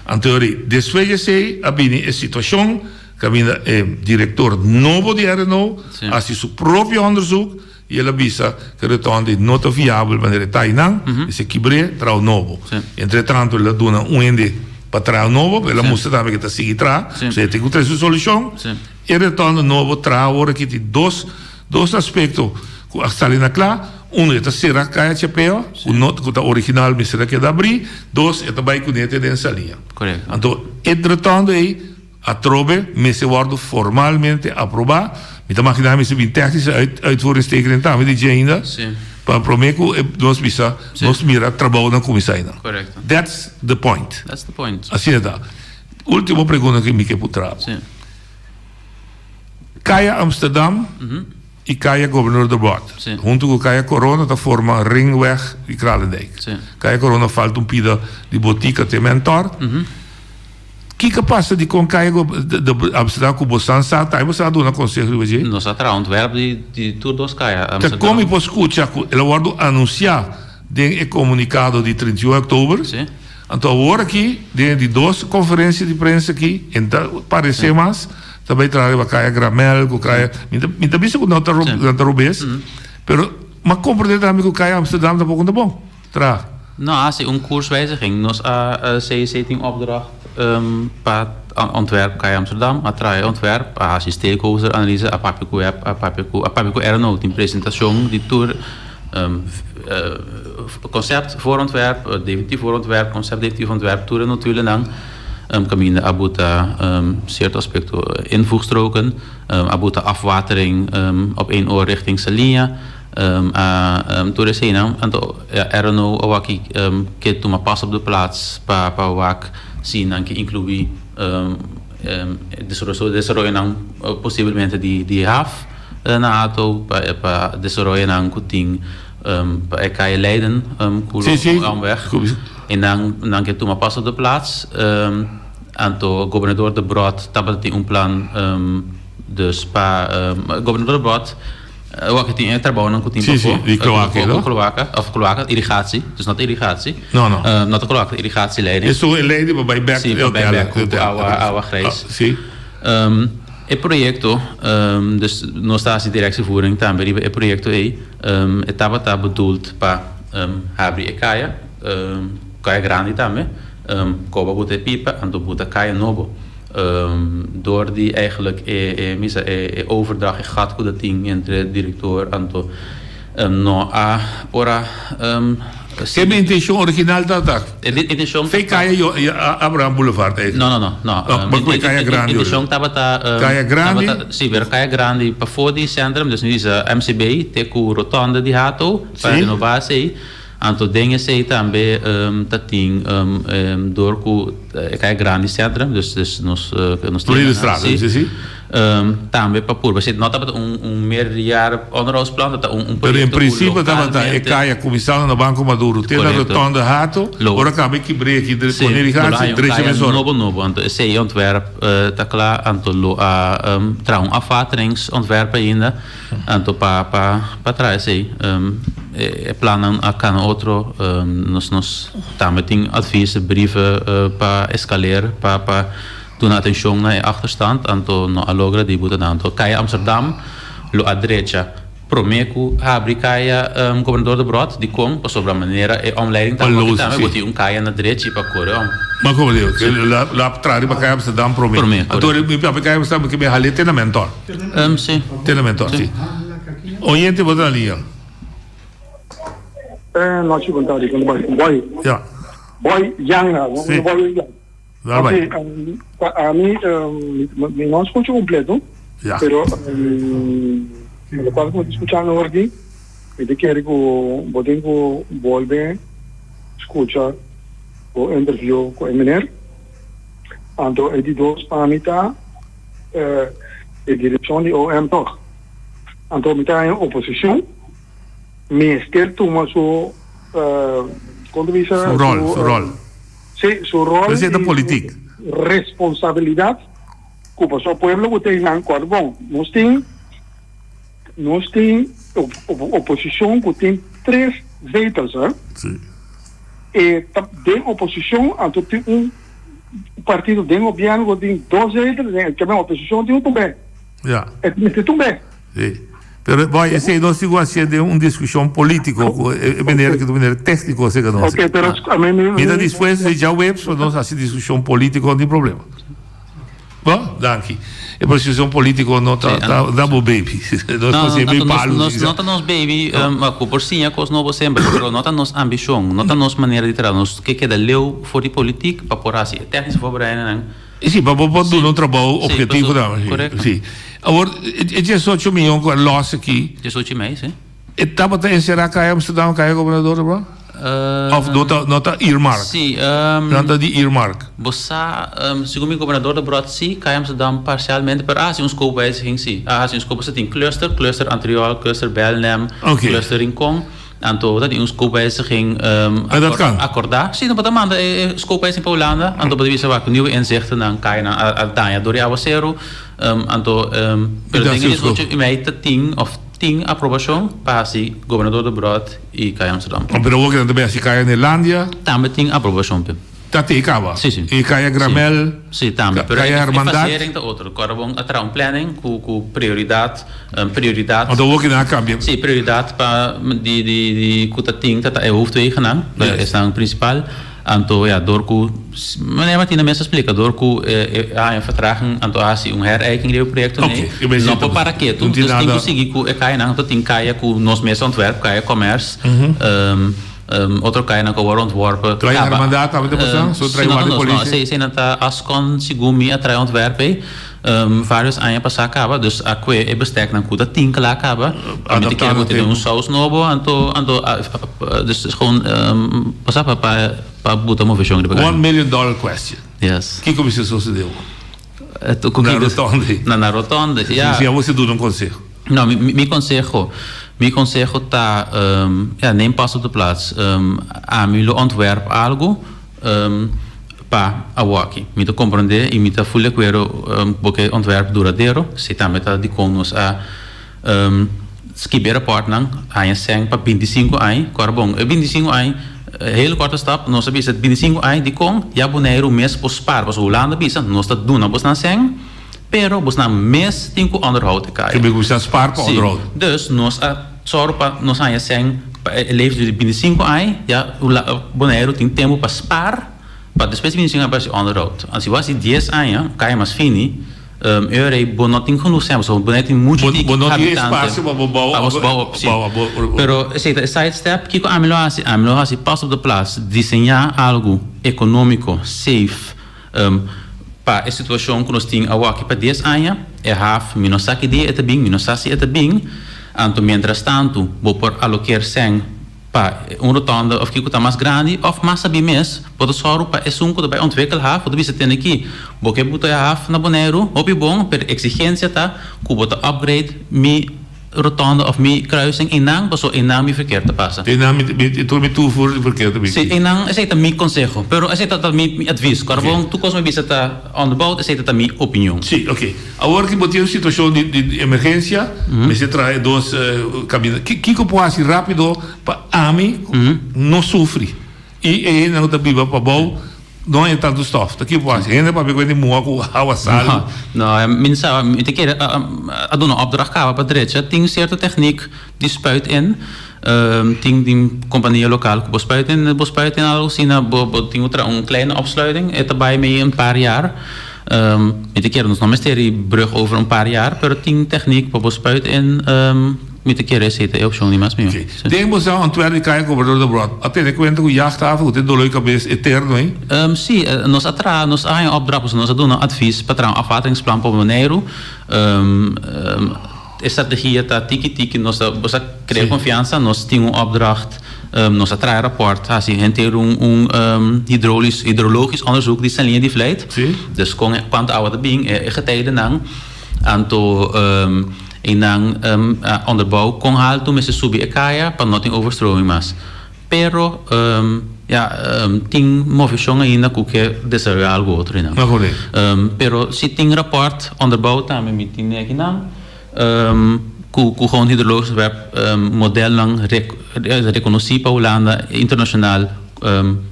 Anteori deswege se abini e situação cabina director novo de RNO, assim su proprio onderzoek. E ela avisa que retorno de nota viável maneira tainang, se quibre trau novo. Entretanto ela duna ende para trás novo, ela mostra também que está seguindo atrás, você tem que ter sua solução. E retorno novo traz agora que tem dois aspectos que estão ali na clara. Um é que será que a chapéu, o nota que está original, mas será que é abrir. Dois é também que o neta dentro da linha. Correto. Então, o retorno aí, a trobe, mas se guarda formalmente aprovado. Me está imaginando que se técnico uitvoeringstekenen também de ainda. Para prometer que nós mira trabalho na comissão. Correto. That's the point. That's the point. Assim é. Última pergunta que me quer putar. Kaya Amsterdam e Kaya Governor de Bord. Junto com Kaya Corona, da forma Ringweg e Kralendijk. Kaya Corona falta pida de botica de mentor. O que passa de com Kaya de Amsterdam com Bosan Sata? Você dá um conselho hoje? Nós atrás Antwerp de tudo dos Kaya. Então, como eu posso escutar, ela vai anunciar de comunicado de 31 de outubro. Então, agora aqui, de 2 conferências de imprensa aqui, então, parece mais, também traz a Kaya Gramel, com Kaya... Me também se não está roubês, mas compreender também que o Kaya Amsterdam está pouco bom. Traz. Nou, als je een koerswijziging, nos CEC tem opdracht para Antwerp, Kaya Amsterdam, atrai Antwerp, als je stakeholder analyse, a papico RNO, tem presentação de tour, concept voor Antwerp, definitief voor Antwerp, concept definitief Antwerp, tour natuurlijk dan. Kamine abuta certo aspecto invoegstroken, abuta afwatering op 1 oor richting Salinha. Toen zei nou, er nou ook ik toen maar pas op de plaats pa wak zien dan que incluir desarrollar possivelmente die haf na auto pa desarrollar kuting pa kan Leiden kulo aan weg en dan que toen maar pas op de plaats Anto governador de Brod tabati un plan dus governador de Brod wat het in trabalho não continua die kloaken irrigatie dus not irrigatie not de kloaken irrigatieleiding is zo een leiding bij back oude grijs e proyecto dus no staat die directievoering também e proyecto estava bedoeld para abrir e caia grande também Koba boete pipa en dan boete kaya nobo. Door die eigenlijk overdrag gaat goed dat ding entre directeur en to no a ora que a intenção original da intenção foi kaya Abraham Boulevard no mas kaya grande intenção kaya grande sim ver kaya grande para voor die centrum dus nu is MCB teku rotonda di hato para renovatie Anto dingen zei também tating doorku kaya grande centrum dus nos sim também para pôr você nota para meerjarig onderhoudsplan dat pero em princípio tava kaya comissão no Banco Maduro tem a rotonda hato ora acaba que break de irrigatie nobo anto sei ontwerp tá klaar anto lo trouw afwateringsontwerpen ainda anto pa trás sei plannen kan outro nos também tem adviezen brieven para escaleren para doen atenção na achterstand anto no alogra di buta anto kaya Amsterdam lo a direita promeco abrir kaya governador de Brod di kom pa sobra maneira e omleiding também boti kaya na direita para correr mas como digo lá atrás para kaya Amsterdam promeco então me para kaya Amsterdam que me halete na mentor sim tem na mentor sim oyente bota ali nós vamos dar com boy young boy Okay, a mí no escucho completo, pero lo cual como escuchando aquí, me te quiero que tengo volver escuchar o interview con meneer, anto die dos pamita de dirección de OM toch, anto mita en oposición, me estel toma su contribución su rol. Sí, su rol presidente político. Responsabilidad que pasó pueblo que tenga en Corbón. Nos tiene oposición que tiene 3 zetels, ¿eh? Sí. De oposición, entonces un partido de gobierno que tiene 2 zetels, que la oposición tiene también. Ya. Este también. Sí. Pero voy a decir, no sigo haciendo una discusión política, de manera técnica, se conoce. Ok, pero a mí mira, después de ya web, no hace discusión política, no hay problema. Bom, danke. A discussão política não está double baby. Não está nos baby, por sim, a coisa não sempre, mas não está nos ambição, não está nos maneira de trabalhar, nos que queda leu for de política para por assim, técnico voorbereiden. Sim, para poder doen um trabalho objetivo da. Sim. Agora, 18 milhões com loss aqui. 18 milhões, sim. E tá para encerrar cá em Amsterdam, cá em governador, bro? Of nota earmark? Sim. Nota de earmark. Você, segundo o governador de Brod, sim, cá em Amsterdam parcialmente, mas há uns scope-wijziging, sim. Há uns scope, você tem cluster Antriol, cluster Belnem, cluster Rincon. Anto dat uns scope-wijziging acordar. Sim, dat manda scope-wijziging para Holanda. Anto dat we wat nieuwe inzichten dan kan je naar Danja door jouw zero. Anto pero dingen is wat je mij te 10 aprovação para si governador de Brod e Kaya Amsterdam. Pero ook dan de Kaya Nederlandia. Também 10 aprovação. Dat acaba. Sim. E Kaya Gramel. Sim, também. Kaya Hermandad. Facering de outro. Corre atrás planning com prioridade. Want dan ook in haar cambio. Sim, prioridade para die kutating dat é hoofdweg gedaan. Dat is dan principal. Anto ja, doorku meneer Martina mensen explica doorku há vertraging anto há herijking do project nee. Não para que tu dus tem conseguir ku cai na tu tem cai ku nos mes ontwerp cai commerce outro cai na ko ontworpen Kaya Hermandad tá muito bom so trabalho de polícia sei nata ascon sigumi atrai ontwerp vários anos passar acaba dus aqui é bestek na kuda 10 kla acaba a gente quer muito um saus novo anto dus gewoon passar para botar uma versão de $1 million question. Yes. Que como isso sucedeu? Na rotonda. Ja. Se você dá conselho. Não, mi consejo tá nem passo de plaats. A mi lo ontwerp algo pa awaki. Mita compreender e mita full acuerdo porque ontwerp duradeiro. Se também tá de conos a skibera partner a seng pa 25 anos, carbon 25 anos. Hele korte stap, nós sabemos que 25 anos de com, já boneiro mês por spar, mas Holanda bisa, nós tá doen, nós não seng, pero nós não mês tem que onderhoud te krijgen. Que begonnen spar para onderhoud. Dus nós zorgen pa nós aan seng, leeft de 25 anos, ja boneiro tem tempo para spar, para depois 25 anos para onderhoud. Als je was die 10 anos, kan je mas fini. Eurei bonotin genoeg zijn, zo bonotin muito habitantes. Espaço para bouwen. Pero essa sidestep, Kiko amilo hasi pas op de plaats, desenhar algo econômico, safe, para a situação que nós temos aqui para 10 anos, half minosaki die het bing, minosasi het bing, anto mientras tanto, vou por alocar 100 para rotonda of Kiko tá mais grande, of mais sabe mes, pode só para esse que vai ontwikkelen half, pode bisa ter aqui, porque buta half na boneiro, opi bom, per exigência tá, que bota upgrade mi rotonda of mi kruising inang, paso inang mi verkeer te passa. Inang mi toevoer verkeer te brengen. Sí, inang ese tá mi consejo, pero ese tá mi advies, carbon, tu cosa me bisa tá on the boat, ese tá mi opinião. Sí, okay. Agora que botei uma situação de emergência, me se traz dois caminhos. Que pode rápido para ami não sofre. E não tá viva para bom. Não é tanto stof. Daqui pode. Ainda para pegar de moa com água sal. Não, mensen, ik keer doen een opdracht gaan op het ting certa techniek die spuit in. Ting die compagnie lokaal bespuit in algo sina ting een kleine opsluiting. Het erbij mee een paar jaar. Ik keer ons nog mysterie brug over een paar jaar. Per ting techniek bespuit in. Met de keer zitten heel zo niet meer mee. Denk we aan Antwerpen kijken over de brood. Até de kwente hoe jachthaven, hoe dit doorleuk is eterno, hè? Sim, nos aan opdrachten, nos doen een advies, patrão afwateringsplan para Bonaire. Strategie dat tiki nos crear confiança, nos tem opdracht. Nos atrai rapport, assim, hydrologisch onderzoek die zijn die vlijt. Dus kon pand oude bing getijden lang. Anto inang onderbouw kon haal toen met de subi ekaya para nothing overstroming mas. Pero ting movisiongen in dat koekje deserve algo outro inang. Pero si ting rapport onderbouw tamen met die neginang. Ku gewoon hydrologisch web model lang reconnaissance pa Holanda internationaal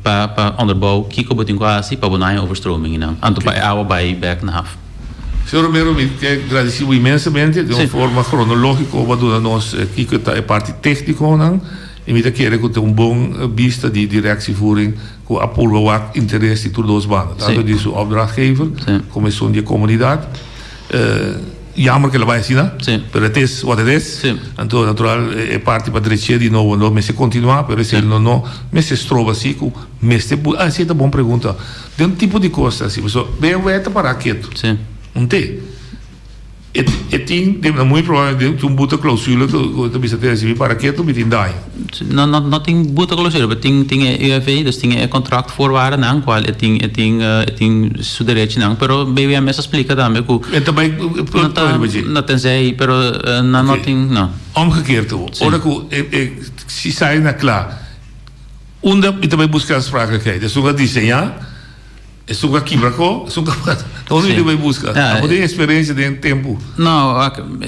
pa onderbouw kiko betinquasi pa bonai overstroming inang. Anto pa awa bij back na half. Senhor Romero, te agradecemos imensamente de uma forma cronológica, wat nós aqui que a parte técnica não, e me querer que tenha bom vista de reactievoering, com apoio wat interesse de todos os bandos, tanto de sua opdrachtgever, comissão de comunidade. Jammer que ela vai assinar, mas het is wat het is. Então, natural, é parte para direita de novo, não, mas se continuar, mas se não, mas se trova assim, mas se essa é uma boa pergunta. Tem tipo de coisa assim, pessoal, bem, vai para quieto. Não tem. E tem muito provavelmente um buta clausula que bisa ter assim para que tu bitin dai. Não tem buta clausula, mas tem EUV, dus tem contractvoorwaarden não, qual tem su direito não, pero BWMS explica também que. En também não tenzij, pero não tem não. Omgekeerd hoor. Ora que se sai na klaar. Onda e também buscar as vraaglijkheid. Dus we desenhar. É só aqui para cá, é só onde ele vai buscar. Não tem experiência de tempo. Não,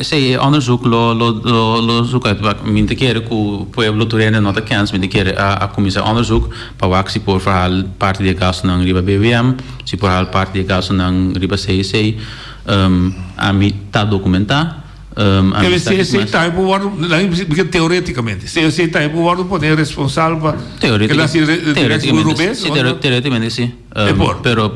sei onderzoek lo zoek uit. Minter keren ku pueblo turene nota kans, minter keren a commissie onderzoek. Pa wak si por verhaal parte de gas nang riba BWM, si por verhaal parte de gas nang riba CEC. A mi ta documenta. CEC tá porque teoreticamente, CEC tá por poder responsável para teoreticamente sim. Pero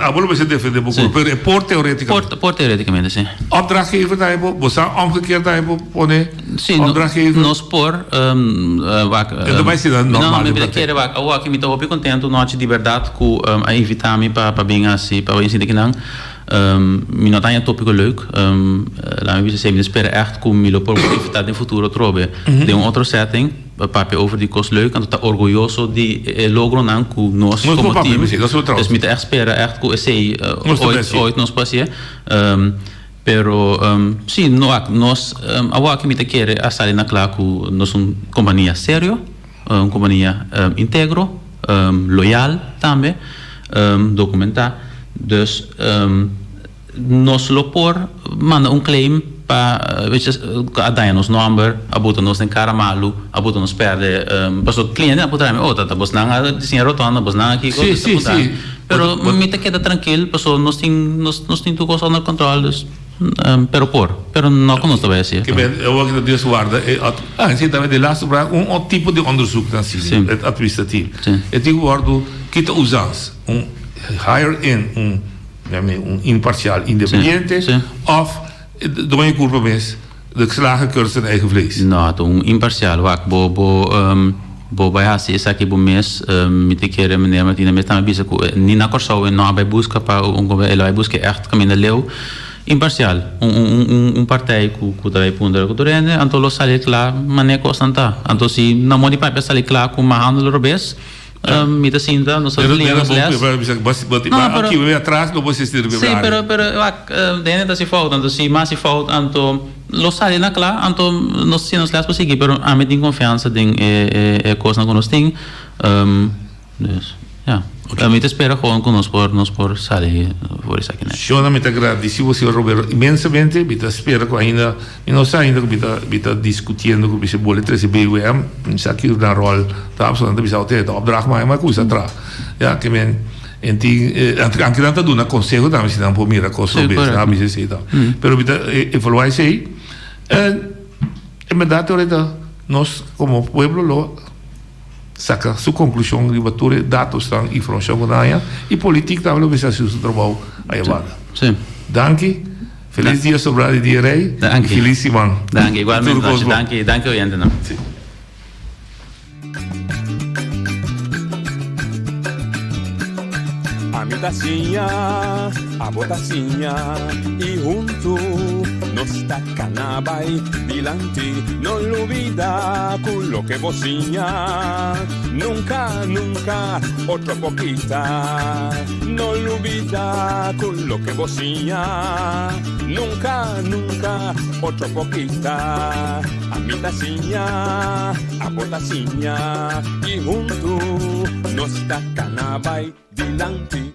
a bola vai ser defender pouco, pero é por teoreticamente. Por teoreticamente sim. Opdrachtgever tá você omgekeerd tá poner opdrachtgever nos por então vai ser normal. Não, me querer o aqui me tô bem contente noite de verdade com a invitar-me para bem assim, para ensinar que não. Mi not aan tópico leuk. Laten we zeggen, we spelen echt kom milo por actividade in futuro trobe. De een andere setting, papi over die kost leuk en tot orgulloso die logro nan ku nos como team. Dus met echt spelen echt ku sei ooit nos passie. Pero sí, nos agora que me te quiere a salir na claro ku nos un compañía serio, un compañía integro. loyal também, documentar. Dus nós lopor manda claim para a nos number, abuta nos em Caramalu, abuta nos perde, passo cliente abuta me tá bos nanga desenhar rotona, bos nanga aqui sim. Pero me te queda tranquilo, passo nós tem tu coisa no controle, pero não conosco vai ser. Que bem, eu vou Deus guarda, sim, também de laatste vraag, tipo de onderzoek dan zie, het administratief. Het ik word kita usans, hire in impartial independiente of doe je curva mes de geslagen cursus in eigen vlees. Nou, impartial, wak bo bij hasi is aqui bo mes met kere meneer Martina met também bisa ni na corso en no vai busca para ele vai buscar echt caminho leu imparcial partij ku trai ponder ku dorene anto lo sale klar mané constanta anto si na modi pa sale klar ku mahandel robes mit a cinta no sale lemos aqui vai atrás não você se sim pero dene da si fout anto si mas si fout anto lo sale na klar anto nos si nos las conseguir pero a me tem confiança ding é coisa que nós tem dus ja. Met espera gewoon con nos por salir por esa que yo no me te agradecido señor Roberto inmensamente me espera que ainda não sai ainda que está discutindo com esse boleto esse BWM pensa que na rol tá absolutamente bisa até opdracht maar coisa atrás ja que men en ti anche tanto do na conselho da se não por mira coisa bem sabe se sei tá pero me evaluar sei en verdad ahorita nós como pueblo lo saca su conclusión ribature datos dan informação ganha e política também vai ser seu trabalho aí vai. Sim. Danke. Feliz dia sobrado dia rei. Feliz semana. Danke igualmente. Danke oyente não. Sim. A mi tacinha, a botacinha e junto nos tacanabay dilante no olvida con lo que bocinha nunca otro poquita no olvida con lo que bocinha nunca otro poquita a mi tacinha a botacinha y junto nos tacanabay dilante.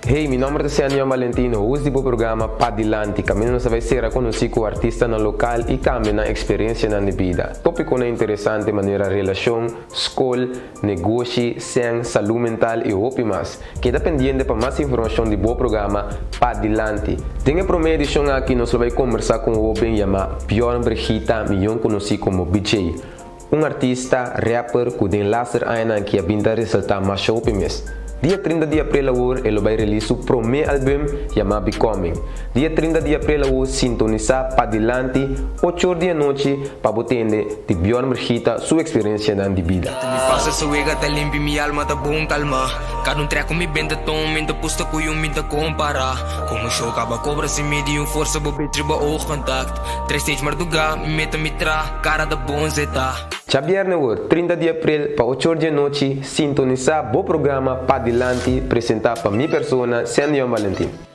Hey, meu nome é Senhor Valentino, hoje do programa Padilante, caminho vai ser a conhecer o artista no local e também na experiência na vida. Tópico na interessante maneira relação, escola, negócio, sang, saúde mental e outro mais. Queda pendente para mais informação do bom programa Padilante. Tem a primeira edição aqui nós vai conversar com o homem chamado Bjorn Brigita, melhor conhecido como BJ. Artista, rapper que tem laser aina que a vinda resultar mais show mês. Dia 30 de abril ele vai release o primeiro álbum chamado Becoming. Dia 30 de abril sintonizar Padilante 8 horas da noite para entender de Bjorn Brigita sua experiência na vida. Me faça suega te limpi mi alma te bom calma. Cada treco me benda tom minta pusta ku yung minta comparar. Como show acaba cobra se medium força bo betri bo oogcontact. 3 stage marduga me meta mitra cara da bonzeta. Viernes 30 de abril para 8 horas da noite sintonizar o programa Padilante apresentado para minha persona Senhor Valentino.